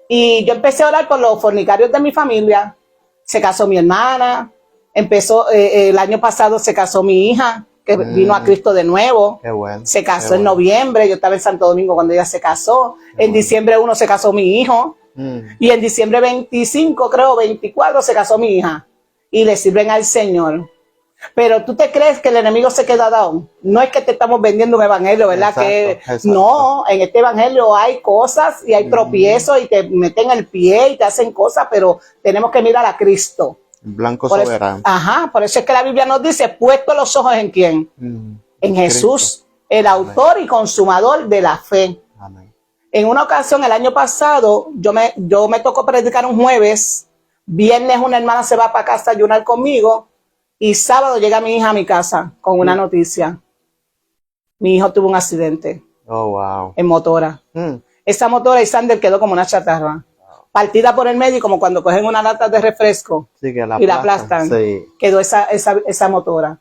Y yo empecé a orar por los fornicarios de mi familia. Se casó mi hermana. El año pasado se casó mi hija, que vino a Cristo de nuevo. Qué bueno. Se casó en noviembre. Yo estaba en Santo Domingo cuando ella se casó. En diciembre 1 se casó mi hijo. Y en diciembre 25, creo, 24, se casó mi hija. Y le sirven al Señor. Pero tú te crees que el enemigo se queda down. No es que te estamos vendiendo un evangelio, ¿verdad? Exacto. No, en este evangelio hay cosas y hay tropiezos y te meten el pie y te hacen cosas, pero tenemos que mirar a Cristo. Blanco soberano. Por eso es que la Biblia nos dice, puesto los ojos ¿en quién? En Jesús, Cristo, el autor y consumador de la fe. Amén. En una ocasión, el año pasado, yo me tocó predicar un jueves. Viernes una hermana se va para casa a ayunar conmigo. Y sábado llega mi hija a mi casa con una noticia. Mi hijo tuvo un accidente. Oh, wow. En motora. Esa motora, Isander, quedó como una chatarra. Partida por el medio, como cuando cogen una lata de refresco y la aplastan. Sí. Quedó esa motora.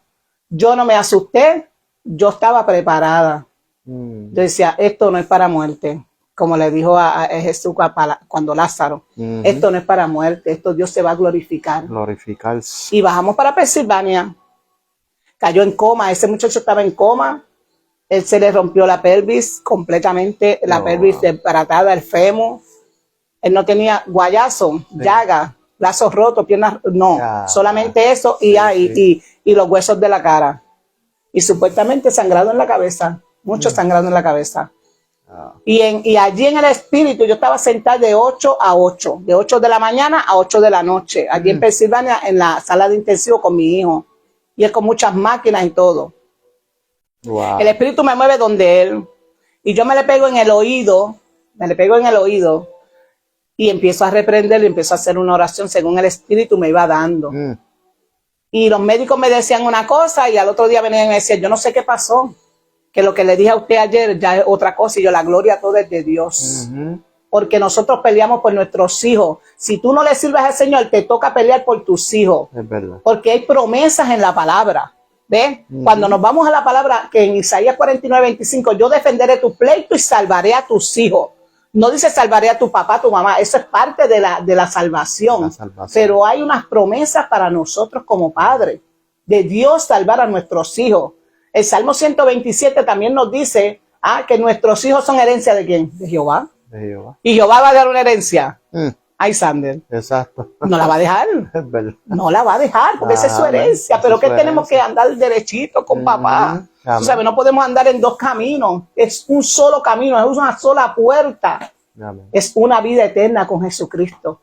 Yo no me asusté. Yo estaba preparada. Yo decía, esto no es para muerte. Como le dijo a Jesús cuando Lázaro, esto no es para muerte, esto Dios se va a glorificar. Y bajamos para Pensilvania. Cayó en coma, ese muchacho estaba en coma. Él se le rompió la pelvis completamente, la pelvis desbaratada, el fémur. Él no tenía guayazo, llaga, brazos rotos, piernas, no, solamente eso y los huesos de la cara. Y supuestamente sangrado en la cabeza, mucho sangrado en la cabeza. Y allí en el espíritu yo estaba sentada de 8 a 8, de 8 de la mañana a 8 de la noche, allí en Pensilvania, en la sala de intensivo con mi hijo. Y él con muchas máquinas y todo. Wow. El espíritu me mueve donde él. Y yo me le pego en el oído, y empiezo a reprender y empiezo a hacer una oración según el espíritu me iba dando. Y los médicos me decían una cosa y al otro día venían y me decían, yo no sé qué pasó. Que lo que le dije a usted ayer ya es otra cosa y yo la gloria todo es de Dios. Porque nosotros peleamos por nuestros hijos. Si tú no le sirves al Señor, te toca pelear por tus hijos. Es verdad. Porque hay promesas en la palabra. ¿Ves? Cuando nos vamos a la palabra que en Isaías 49:25, yo defenderé tu pleito y salvaré a tus hijos. No dice salvaré a tu papá, a tu mamá. Eso es parte de la salvación. La salvación. Pero hay unas promesas para nosotros como padres, de Dios salvar a nuestros hijos. El Salmo 127 también nos dice que nuestros hijos son herencia ¿de quién? De Jehová. De Jehová. Y Jehová va a dar una herencia. Mm, Ay, Sander. exacto. No la va a dejar. Es verdad. No la va a dejar, porque esa es su herencia. Esa Pero es que su tenemos que herencia. andar derechito con papá. Amén. Tú sabes, no podemos andar en dos caminos. Es un solo camino, es una sola puerta. Amén. Es una vida eterna con Jesucristo.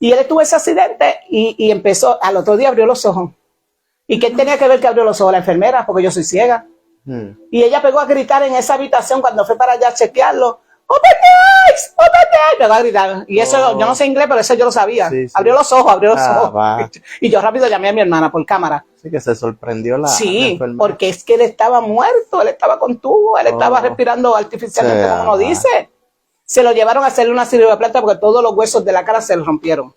Y él tuvo ese accidente y empezó, al otro día abrió los ojos. ¿Y quién tenía que ver que abrió los ojos? La enfermera, porque yo soy ciega. Y ella pegó a gritar en esa habitación cuando fue para allá a chequearlo. ¡Open the eyes! ¡Open the eyes! Pegó a gritar. Y eso, yo no sé inglés, pero eso yo lo sabía. Sí, sí. Abrió los ojos. Va. Y yo rápido llamé a mi hermana por cámara. Sí, que se sorprendió la Sí, enfermera. porque es que él estaba muerto, él estaba con tubo, él estaba respirando artificialmente, como uno dice. Se lo llevaron a hacerle una cirugía de planta porque todos los huesos de la cara se le rompieron.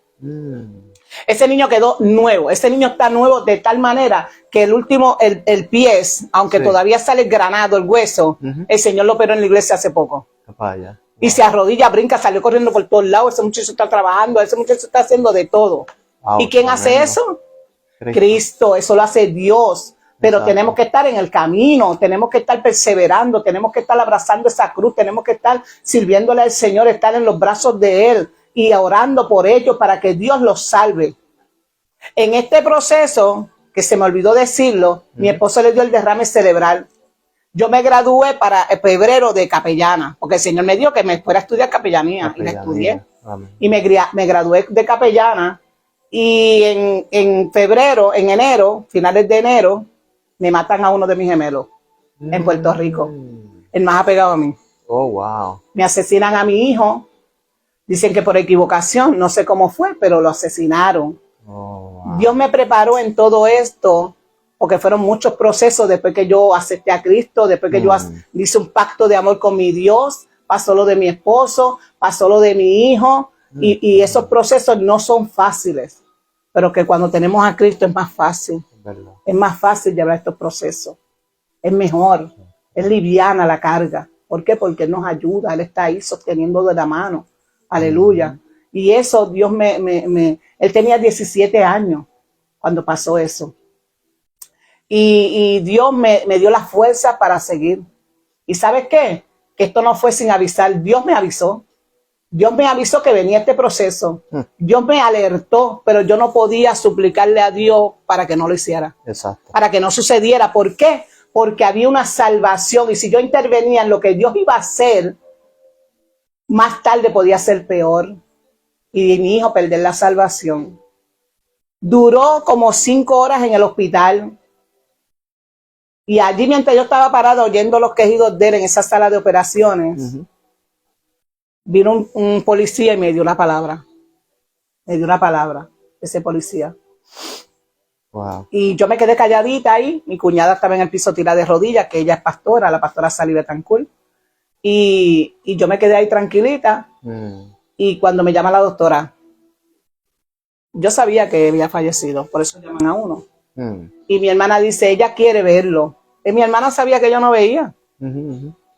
Ese niño quedó nuevo. Ese niño está nuevo de tal manera que el último, el pie, aunque todavía sale granado el hueso, el Señor lo operó en la iglesia hace poco. Vaya. Y se arrodilla, brinca, salió corriendo por todos lados. Ese muchacho está trabajando, ese muchacho está haciendo de todo. Wow, ¿Y quién hace eso? Cristo, eso lo hace Dios. Pero tenemos que estar en el camino, tenemos que estar perseverando, tenemos que estar abrazando esa cruz, tenemos que estar sirviéndole al Señor, estar en los brazos de Él y orando por ellos para que Dios los salve. En este proceso, que se me olvidó decirlo, mi esposo le dio el derrame cerebral. Yo me gradué para febrero de capellana, porque el Señor me dijo que me fuera a estudiar capellanía, y la estudié. Amén. Y me gradué de capellana, y en febrero, en enero, finales de enero, me matan a uno de mis gemelos en Puerto Rico, el más apegado a mí. Oh, wow. Me asesinan a mi hijo, dicen que por equivocación, no sé cómo fue, pero lo asesinaron. Oh, wow. Dios me preparó en todo esto, porque fueron muchos procesos después que yo acepté a Cristo, después que yo hice un pacto de amor con mi Dios, pasó lo de mi esposo, pasó lo de mi hijo, y esos procesos no son fáciles, pero que cuando tenemos a Cristo es más fácil. Es más fácil llevar estos procesos. Es mejor. Es liviana la carga. ¿Por qué? Porque Él nos ayuda. Él está ahí sosteniendo de la mano. Aleluya. Y eso Dios Él tenía 17 años cuando pasó eso. Y Dios me dio la fuerza para seguir. ¿Y sabes qué? Que esto no fue sin avisar. Dios me avisó. Dios me avisó que venía este proceso. Dios me alertó, pero yo no podía suplicarle a Dios para que no lo hiciera. Exacto. Para que no sucediera. ¿Por qué? Porque había una salvación. Y si yo intervenía en lo que Dios iba a hacer, más tarde podía ser peor. Y mi hijo perder la salvación. Duró como 5 horas en el hospital. Y allí, mientras yo estaba parado oyendo los quejidos de él en esa sala de operaciones, vino un policía y me dio la palabra. Me dio la palabra, ese policía. Wow. Y yo me quedé calladita ahí. Mi cuñada estaba en el piso tirada de rodillas, que ella es pastora, la pastora Sally Betancourt. Y yo me quedé ahí tranquilita. Y cuando me llama la doctora, yo sabía que había fallecido, por eso llaman a uno. Y mi hermana dice, ella quiere verlo. Y mi hermana sabía que yo no veía.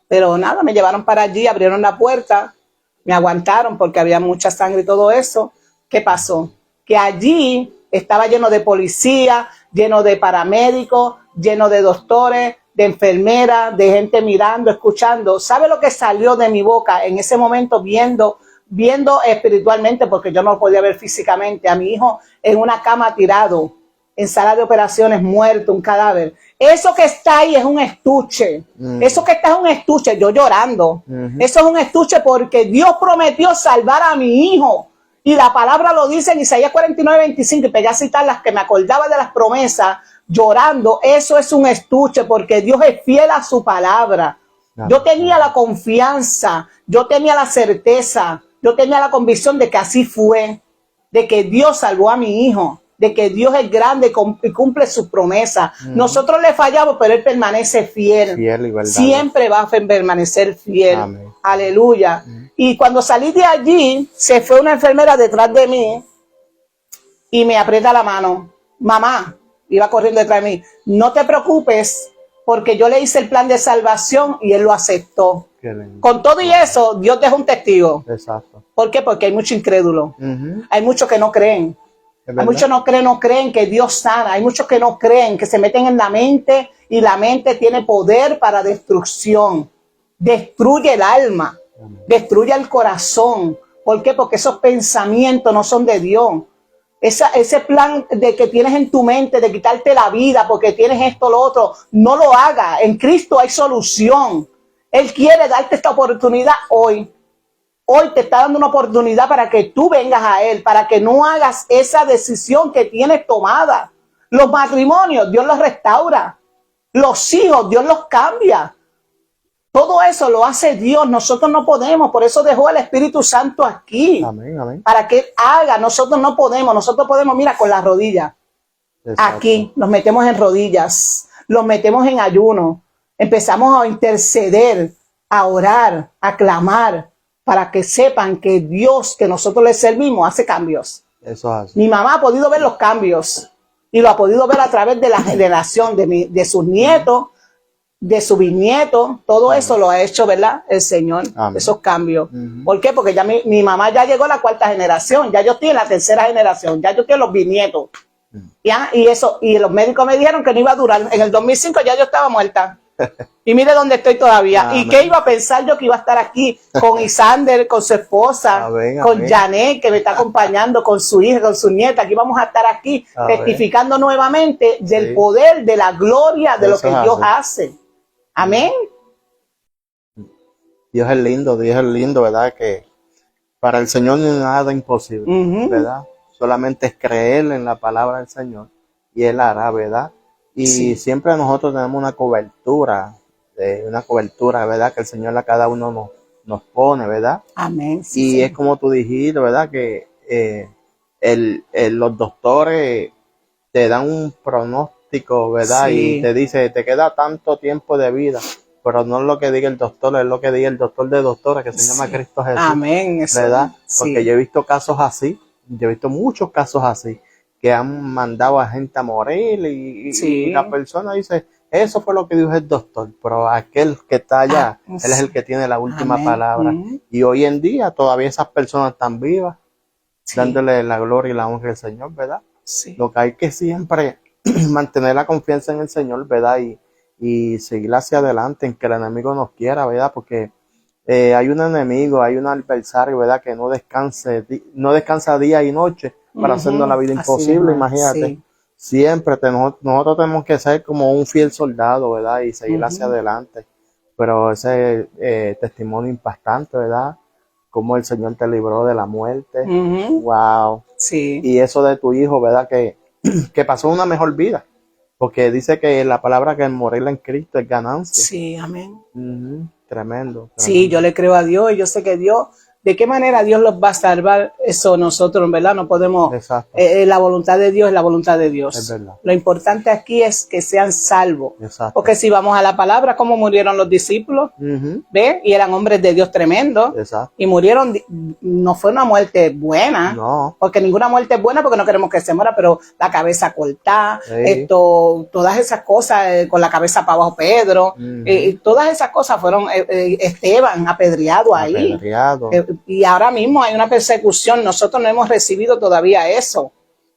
Pero nada, me llevaron para allí, abrieron la puerta. Me aguantaron porque había mucha sangre y todo eso. ¿Qué pasó? Que allí estaba lleno de policía, lleno de paramédicos, lleno de doctores, de enfermeras, de gente mirando, escuchando. ¿Sabe lo que salió de mi boca en ese momento viendo espiritualmente, porque yo no podía ver físicamente, a mi hijo en una cama tirado, en sala de operaciones, muerto, un cadáver? Eso que está ahí es un estuche. Eso que está es un estuche, yo llorando. Eso es un estuche porque Dios prometió salvar a mi hijo. Y la palabra lo dice en Isaías 49:25, y pegué a citar las que me acordaba de las promesas, llorando. Eso es un estuche porque Dios es fiel a su palabra. Yo tenía la confianza, yo tenía la certeza, yo tenía la convicción de que así fue, de que Dios salvó a mi hijo, de que Dios es grande y cumple sus promesas. Nosotros le fallamos, pero Él permanece fiel. Siempre va a permanecer fiel. Amén. Aleluya. Y cuando salí de allí, se fue una enfermera detrás de mí y me aprieta la mano. Mamá, iba corriendo detrás de mí. No te preocupes, porque yo le hice el plan de salvación y Él lo aceptó. Qué lindo. Con todo y eso, Dios deja un testigo. Exacto. ¿Por qué? Porque hay mucho incrédulo. Ujú. Hay muchos que no creen. Es Hay verdad. muchos no creen que Dios sana. Hay muchos que no creen, que se meten en la mente y la mente tiene poder para destrucción. Destruye el alma, destruye el corazón. ¿Por qué? Porque esos pensamientos no son de Dios. Ese plan de que tienes en tu mente de quitarte la vida porque tienes esto, lo otro, no lo haga. En Cristo hay solución. Él quiere darte esta oportunidad hoy. Hoy te está dando una oportunidad para que tú vengas a Él, para que no hagas esa decisión que tienes tomada. Los matrimonios, Dios los restaura. Los hijos, Dios los cambia. Todo eso lo hace Dios. Nosotros no podemos. Por eso dejó el Espíritu Santo aquí. Amén, amén. Para que Él haga. Nosotros no podemos. Nosotros podemos, mira, con las rodillas. Exacto. Aquí nos metemos en rodillas. Los metemos en ayuno. Empezamos a interceder, a orar, a clamar, para que sepan que Dios que nosotros le servimos hace cambios. Eso es así. Mi mamá ha podido ver los cambios y lo ha podido ver a través de la generación de sus nietos, de su bisnieto. Todo eso lo ha hecho, ¿verdad? El Señor, Amén. esos cambios. ¿Por qué? Porque ya mi mamá ya llegó a la 4ª generación, ya yo estoy en la 3ª generación, ya yo estoy en los bisnietos. ¿Ya? Y los médicos me dijeron que no iba a durar. En el 2005 ya yo estaba muerta. Y mire dónde estoy todavía. Amén. ¿Y qué iba a pensar yo que iba a estar aquí con Isander, con su esposa, Amén, con amén. Janet, que me está acompañando, con su hija, con su nieta? Aquí vamos a estar aquí Amén. testificando nuevamente del Sí. poder, de la gloria, de lo Eso que es Dios así. hace. Amén. Dios es lindo, ¿verdad? Que para el Señor no hay nada imposible, Ujú. ¿verdad? Solamente es creer en la palabra del Señor y Él hará, ¿verdad? Y Sí. siempre nosotros tenemos una cobertura, ¿verdad? Que el Señor a cada uno nos pone, ¿verdad? Amén. Y Sí, es como tú dijiste, ¿verdad? Que los doctores te dan un pronóstico, ¿verdad? Sí. Y te dice, te queda tanto tiempo de vida, pero no es lo que diga el doctor, es lo que diga el doctor de doctores, que se llama Sí. Cristo Jesús. Amén. Eso. ¿Verdad? Sí. Porque yo he visto casos así, yo he visto muchos casos así, que han mandado a gente a morir Sí. y la persona dice, eso fue lo que dijo el doctor, pero aquel que está allá, él es el que tiene la última Amén. palabra. Ujú. Y hoy en día todavía esas personas están vivas, Sí. dándole la gloria y la honra al Señor, ¿verdad? Sí. Lo que hay que siempre mantener la confianza en el Señor, ¿verdad? Y seguir hacia adelante en que el enemigo nos quiera, ¿verdad? Porque hay un enemigo, hay un adversario, ¿verdad? Que no descansa día y noche para hacernos la vida Así imposible, mismo, imagínate. sí. Siempre nosotros tenemos que ser como un fiel soldado, ¿verdad? Y seguir hacia adelante. Pero ese testimonio impactante, ¿verdad? Cómo el Señor te libró de la muerte. Ujú. Wow. Sí. Y eso de tu hijo, ¿verdad? Que pasó una mejor vida. Porque dice que la palabra que morir en Cristo es ganancia. Sí, amén. Ujú. Tremendo. Sí, yo le creo a Dios y yo sé que Dios, ¿de qué manera Dios los va a salvar? Eso nosotros, ¿verdad? No podemos. Exacto. La voluntad de Dios es la voluntad de Dios. Es verdad. Lo importante aquí es que sean salvos. Exacto. Porque si vamos a la palabra, ¿cómo murieron los discípulos? Ujú. ¿Ve? Y eran hombres de Dios tremendos. Exacto. Y murieron, no fue una muerte buena. No. Porque ninguna muerte es buena porque no queremos que se muera, pero la cabeza cortada, Sí. todas esas cosas, con la cabeza para abajo Pedro, todas esas cosas fueron Esteban apedreado ahí. Apedreado. Y ahora mismo hay una persecución, nosotros no hemos recibido todavía eso,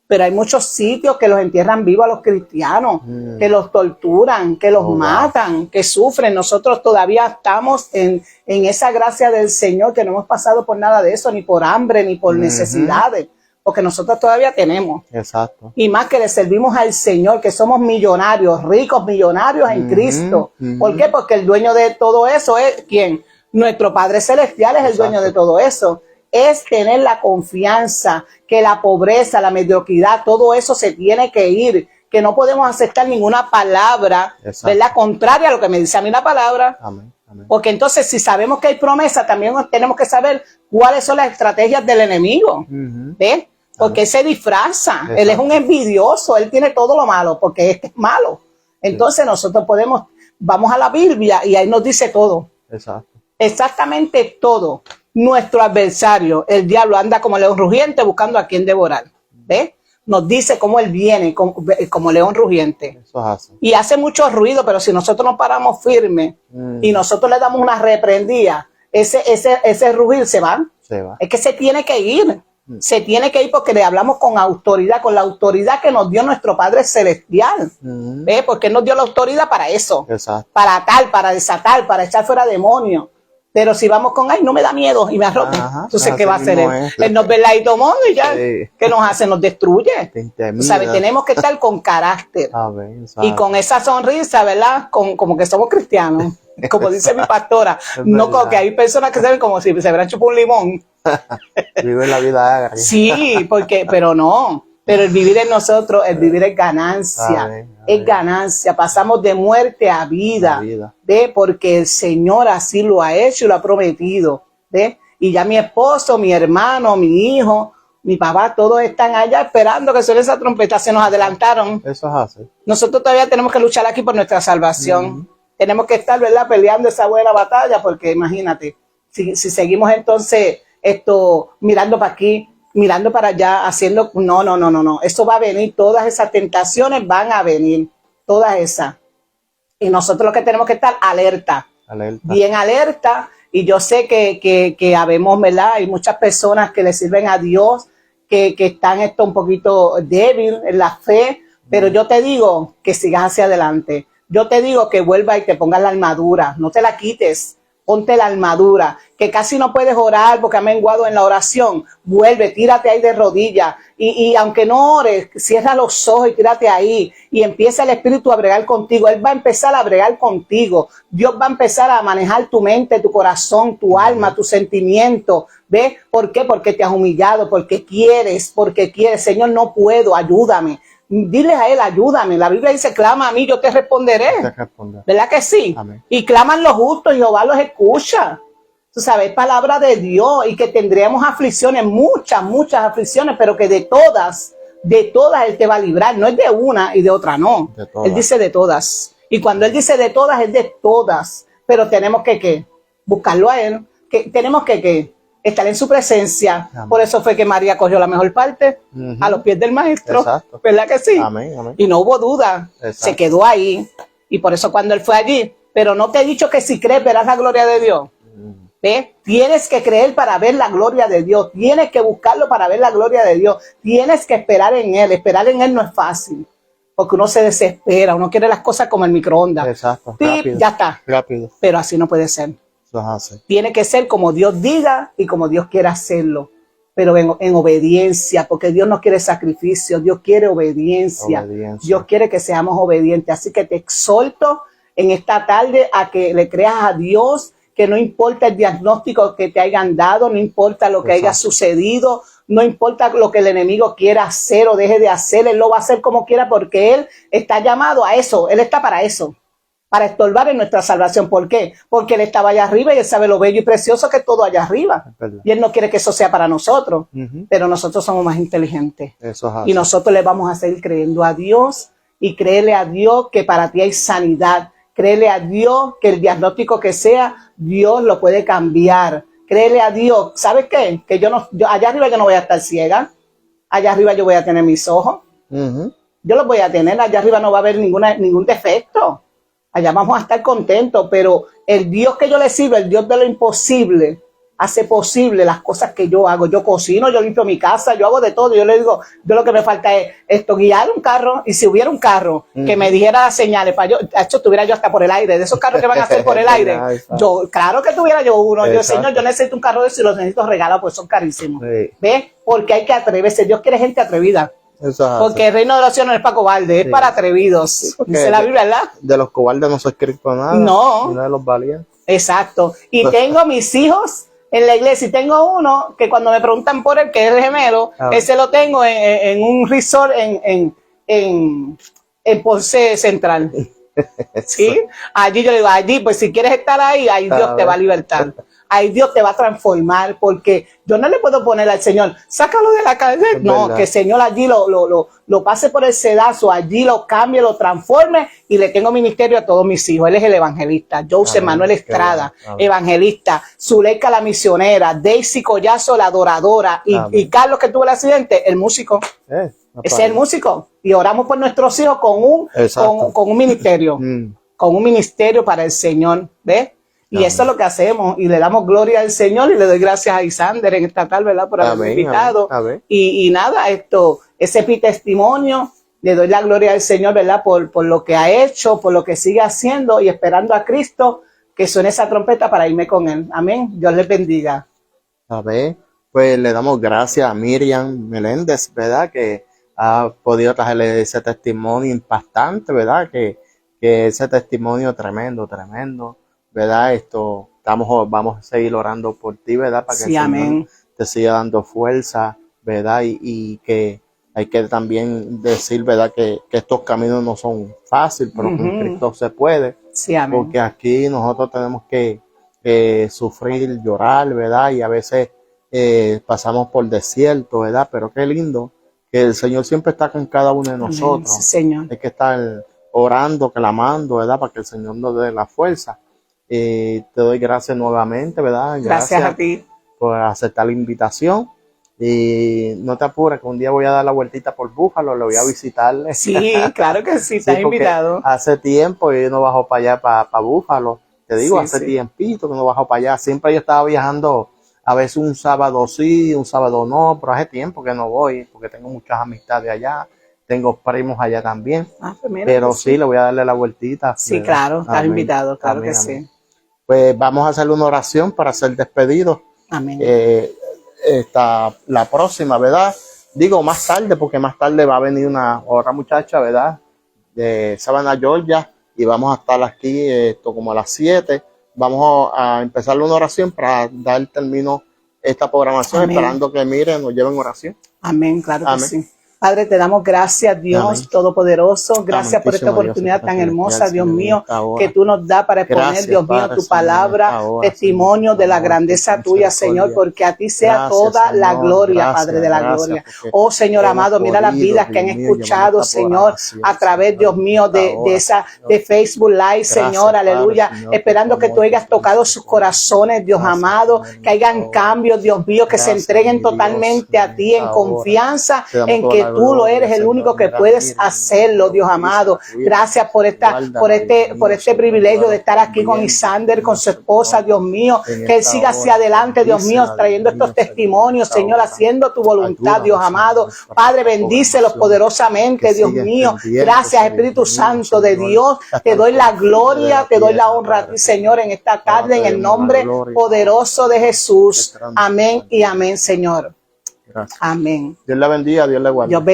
pero hay muchos sitios que los entierran vivos a los cristianos, que los torturan, que los Oh, wow. matan, que sufren. Nosotros todavía estamos en esa gracia del Señor, que no hemos pasado por nada de eso, ni por hambre, ni por necesidades, porque nosotros todavía tenemos. Exacto. Y más que le servimos al Señor, que somos millonarios, ricos millonarios en Cristo. ¿Por qué? Porque el dueño de todo eso es ¿quién? Nuestro Padre Celestial es el dueño de todo eso. Es tener la confianza que la pobreza, la mediocridad, todo eso se tiene que ir, que no podemos aceptar ninguna palabra, Exacto. ¿verdad? Contraria a lo que me dice a mí la palabra. Amén. Amén. Porque entonces si sabemos que hay promesa, también tenemos que saber cuáles son las estrategias del enemigo. Ujú. ¿Ves? Porque él se disfraza, Exacto. él es un envidioso, él tiene todo lo malo, porque este es malo. Entonces nosotros vamos a la Biblia y ahí nos dice todo, Exacto. exactamente todo. Nuestro adversario, el diablo, anda como león rugiente buscando a quien devorar. ¿Ves? nos dice cómo Él viene, como león rugiente. Eso es así. Y hace mucho ruido, pero si nosotros nos paramos firmes y nosotros le damos una reprendida, ese rugir se va. Se va. Es que se tiene que ir. Se tiene que ir porque le hablamos con autoridad, con la autoridad que nos dio nuestro Padre Celestial. Porque Él nos dio la autoridad para eso. Exacto. Para atar, para desatar, para echar fuera demonios. Pero si vamos con, ay, no me da miedo y me arrope. Entonces, ¿qué va a hacer Él? Él nos ve el ladito mono y ya, Sí. ¿qué nos hace? Nos destruye. Tú sabes, tenemos que estar con carácter. Y con esa sonrisa, ¿verdad? Como que somos cristianos. Como dice mi pastora. No, como que hay personas que se ven como si se hubieran chupado un limón. Vive la vida agria. Sí, pero no. Pero el vivir en nosotros, el vivir es ganancia. Amén. Es ganancia. Pasamos de muerte a vida. ¿Ve? Porque el Señor así lo ha hecho y lo ha prometido. ¿Ve? Y ya mi esposo, mi hermano, mi hijo, mi papá, todos están allá esperando que suene esa trompeta. Se nos adelantaron. Eso es así. Nosotros todavía tenemos que luchar aquí por nuestra salvación. Tenemos que estar, ¿verdad?, peleando esa buena batalla, porque imagínate, si seguimos entonces mirando para aquí, mirando para allá, haciendo, no. Eso va a venir, todas esas tentaciones van a venir, todas esas. Y nosotros lo que tenemos que estar alerta. Bien alerta. Y yo sé que habemos, ¿verdad? Hay muchas personas que le sirven a Dios, que están un poquito débil en la fe, pero yo te digo que sigas hacia adelante. Yo te digo que vuelva y te pongas la armadura, no te la quites, ponte la armadura, que casi no puedes orar porque ha menguado en la oración. Vuelve, tírate ahí de rodillas y aunque no ores, cierra los ojos y tírate ahí y empieza el Espíritu a bregar contigo. Él va a empezar a bregar contigo. Dios va a empezar a manejar tu mente, tu corazón, tu alma, tus sentimientos. ¿Ves? ¿Por qué? Porque te has humillado, porque quieres. Señor, no puedo, ayúdame. Dile a Él, ayúdame. La Biblia dice, clama a mí, yo te responderé. ¿Verdad que sí? Amén. Y claman los justos y Jehová los escucha. Tú sabes, palabra de Dios, y que tendríamos aflicciones, muchas aflicciones, pero que de todas Él te va a librar. No es de una y de otra no. Él dice de todas. Y cuando Él dice de todas, es de todas. Pero tenemos que buscarlo a Él. Tenemos que estar en su presencia. Amén. Por eso fue que María cogió la mejor parte a los pies del Maestro. Exacto. ¿Verdad que sí? Amén. Y no hubo duda. Exacto. Se quedó ahí. Y por eso cuando Él fue allí, pero no te he dicho que si crees verás la gloria de Dios. ¿Ves? Tienes que creer para ver la gloria de Dios. Tienes que buscarlo para ver la gloria de Dios. Tienes que esperar en Él. Esperar en Él no es fácil. Porque uno se desespera. Uno quiere las cosas como el microondas. Exacto. Rápido, ya está. Rápido. Pero así no puede ser. Tiene que ser como Dios diga y como Dios quiera hacerlo, pero en obediencia, porque Dios no quiere sacrificio, Dios quiere obediencia. Dios quiere que seamos obedientes. Así que te exhorto en esta tarde a que le creas a Dios, que no importa el diagnóstico que te hayan dado, no importa lo que haya sucedido, no importa lo que el enemigo quiera hacer o deje de hacer, Él lo va a hacer como quiera porque Él está llamado a eso, Él está para eso. Para estorbar en nuestra salvación. ¿Por qué? Porque Él estaba allá arriba y Él sabe lo bello y precioso que es todo allá arriba. Y Él no quiere que eso sea para nosotros. Pero nosotros somos más inteligentes. Y nosotros le vamos a seguir creyendo a Dios y créele a Dios que para ti hay sanidad. Créele a Dios que el diagnóstico que sea, Dios lo puede cambiar. Créele a Dios. ¿Sabes qué? Que yo allá arriba yo no voy a estar ciega. Allá arriba yo voy a tener mis ojos. Yo los voy a tener. Allá arriba no va a haber ningún defecto. Allá vamos a estar contentos, pero el Dios que yo le sirvo, el Dios de lo imposible, hace posible las cosas que yo hago. Yo cocino, yo limpio mi casa, yo hago de todo. Yo le digo, yo lo que me falta es guiar un carro, y si hubiera un carro que me dijera las señales, para estuviera yo hasta por el aire, de esos carros que van a hacer por el aire, claro que tuviera yo uno. Yo, Señor, yo necesito un carro de eso y los necesito regalar, pues son carísimos. ¿Ves? Porque hay que atreverse. Dios quiere gente atrevida. Porque el reino de los cielos no es para cobardes, es para atrevidos. Dice la Biblia, ¿verdad? De los cobardes no se ha escrito nada. No. Sino de los valientes. Exacto. Y tengo mis hijos en la iglesia y tengo uno que cuando me preguntan por él, que es el gemelo, ese lo tengo en un resort en Ponce Central. ¿Sí? Allí yo le digo, allí, pues si quieres estar ahí, ahí Dios te va a libertar. ahí Dios te va a transformar, porque yo no le puedo poner al Señor, sácalo de la calle. No, verdad. que el Señor allí lo pase por el sedazo, allí lo cambie, lo transforme, y le tengo ministerio a todos mis hijos. Él es el evangelista, Joseph Amén. Manuel Estrada, Qué bueno. evangelista, Zuleika la misionera, Daisy Collazo la adoradora, y Carlos, que tuvo el accidente, el músico. Ese es el músico. Y oramos por nuestros hijos con un ministerio. Con un ministerio para el Señor. ¿Ves? Y Amén. eso es lo que hacemos. Y le damos gloria al Señor. Y le doy gracias a Isander en esta tarde, ¿verdad? Por haberme invitado. Amén. Y nada, ese es mi testimonio. Le doy la gloria al Señor, ¿verdad? Por lo que ha hecho, por lo que sigue haciendo, y esperando a Cristo que suene esa trompeta para irme con Él. Amén. Dios les bendiga. Amén. Pues le damos gracias a Miriam Meléndez, ¿verdad? Que ha podido traerle ese testimonio impactante, ¿verdad? Que ese testimonio tremendo, ¿verdad? Vamos a seguir orando por ti, ¿verdad? Para que Sí, el Señor amén. te siga dando fuerza, ¿verdad? Y que hay que también decir, ¿verdad? Que estos caminos no son fáciles, pero con Cristo se puede. Sí, amén. Porque aquí nosotros tenemos que sufrir, llorar, ¿verdad? Y a veces pasamos por desierto, ¿verdad? Pero qué lindo que el Señor siempre está con cada uno de nosotros. Sí, Señor. Hay que estar orando, clamando, ¿verdad? Para que el Señor nos dé la fuerza. Te doy gracias nuevamente, ¿verdad? Gracias a ti. Por aceptar la invitación. Y no te apures, que un día voy a dar la vueltita por Búfalo, lo voy a visitar. Sí, claro que sí, estás invitado. Hace tiempo yo no bajo para allá, para Búfalo. Te digo, Sí, hace sí. tiempito que no bajo para allá. Siempre yo estaba viajando, a veces un sábado sí, un sábado no, pero hace tiempo que no voy, porque tengo muchas amistades allá, tengo primos allá también. Pues mira, pero pues sí, le voy a darle la vueltita. Sí, ¿verdad? claro, estás Amén. invitado, claro Amén, que amén. sí. Pues vamos a hacerle una oración para ser despedidos. Amén. La próxima, ¿verdad? Digo más tarde, porque más tarde va a venir otra muchacha, ¿verdad? De Savannah, Georgia, y vamos a estar aquí como a las 7. Vamos a empezar una oración para dar término a esta programación, Amén. esperando que miren, nos lleven oración. Amén, claro Amén. que sí. Padre, te damos gracias, Dios Amén. Todopoderoso. Gracias por esta Amantísimo Dios, oportunidad Padre tan celestial, hermosa, Dios Señor, en mío, esta hora. que tú nos das para exponer, Gracias, Dios mío, Padre, tu Señor, en palabra, esta hora, testimonio Señor, de la por grandeza tu tuya, Señor, misericordia. porque a ti sea Gracias, toda la Señor, gloria, gracias, Padre de la gracias, gloria. porque Oh, Señor hemos amado, mira las podido, vidas que han Dios mío, escuchado, llevar esta Señor, programación, a través, Señor, Dios en mío, esta hora, Señor. de Facebook Live, Gracias, Señor, Padre, aleluya, Señor, esperando por que tu tú amor, hayas por tu tocado sus misericordia. corazones, Dios Gracias, amado, Señor, en que hayan esta hora. cambios, Dios mío, que se Gracias, entreguen mi Dios, totalmente a en ti en esta hora. confianza, Te damos en toda que la tú lo gloria, eres el Señor. único que Mira, puedes miren, hacerlo, Dios amado. Gracias por este privilegio de estar aquí con Isander, con su esposa, Dios mío, que él siga hacia adelante, Dios mío, trayendo estos testimonios, Señor, haciendo tu voluntad, Dios amado. Padre, bendícelos poderosamente, Dios mío. Gracias, Espíritu Santo de Dios. Te doy la gloria, te doy la honra a ti, Señor, en esta tarde, en el nombre poderoso de Jesús. Amén y amén, Señor. Gracias. Amén. Dios la bendiga, Dios le guarde. Dios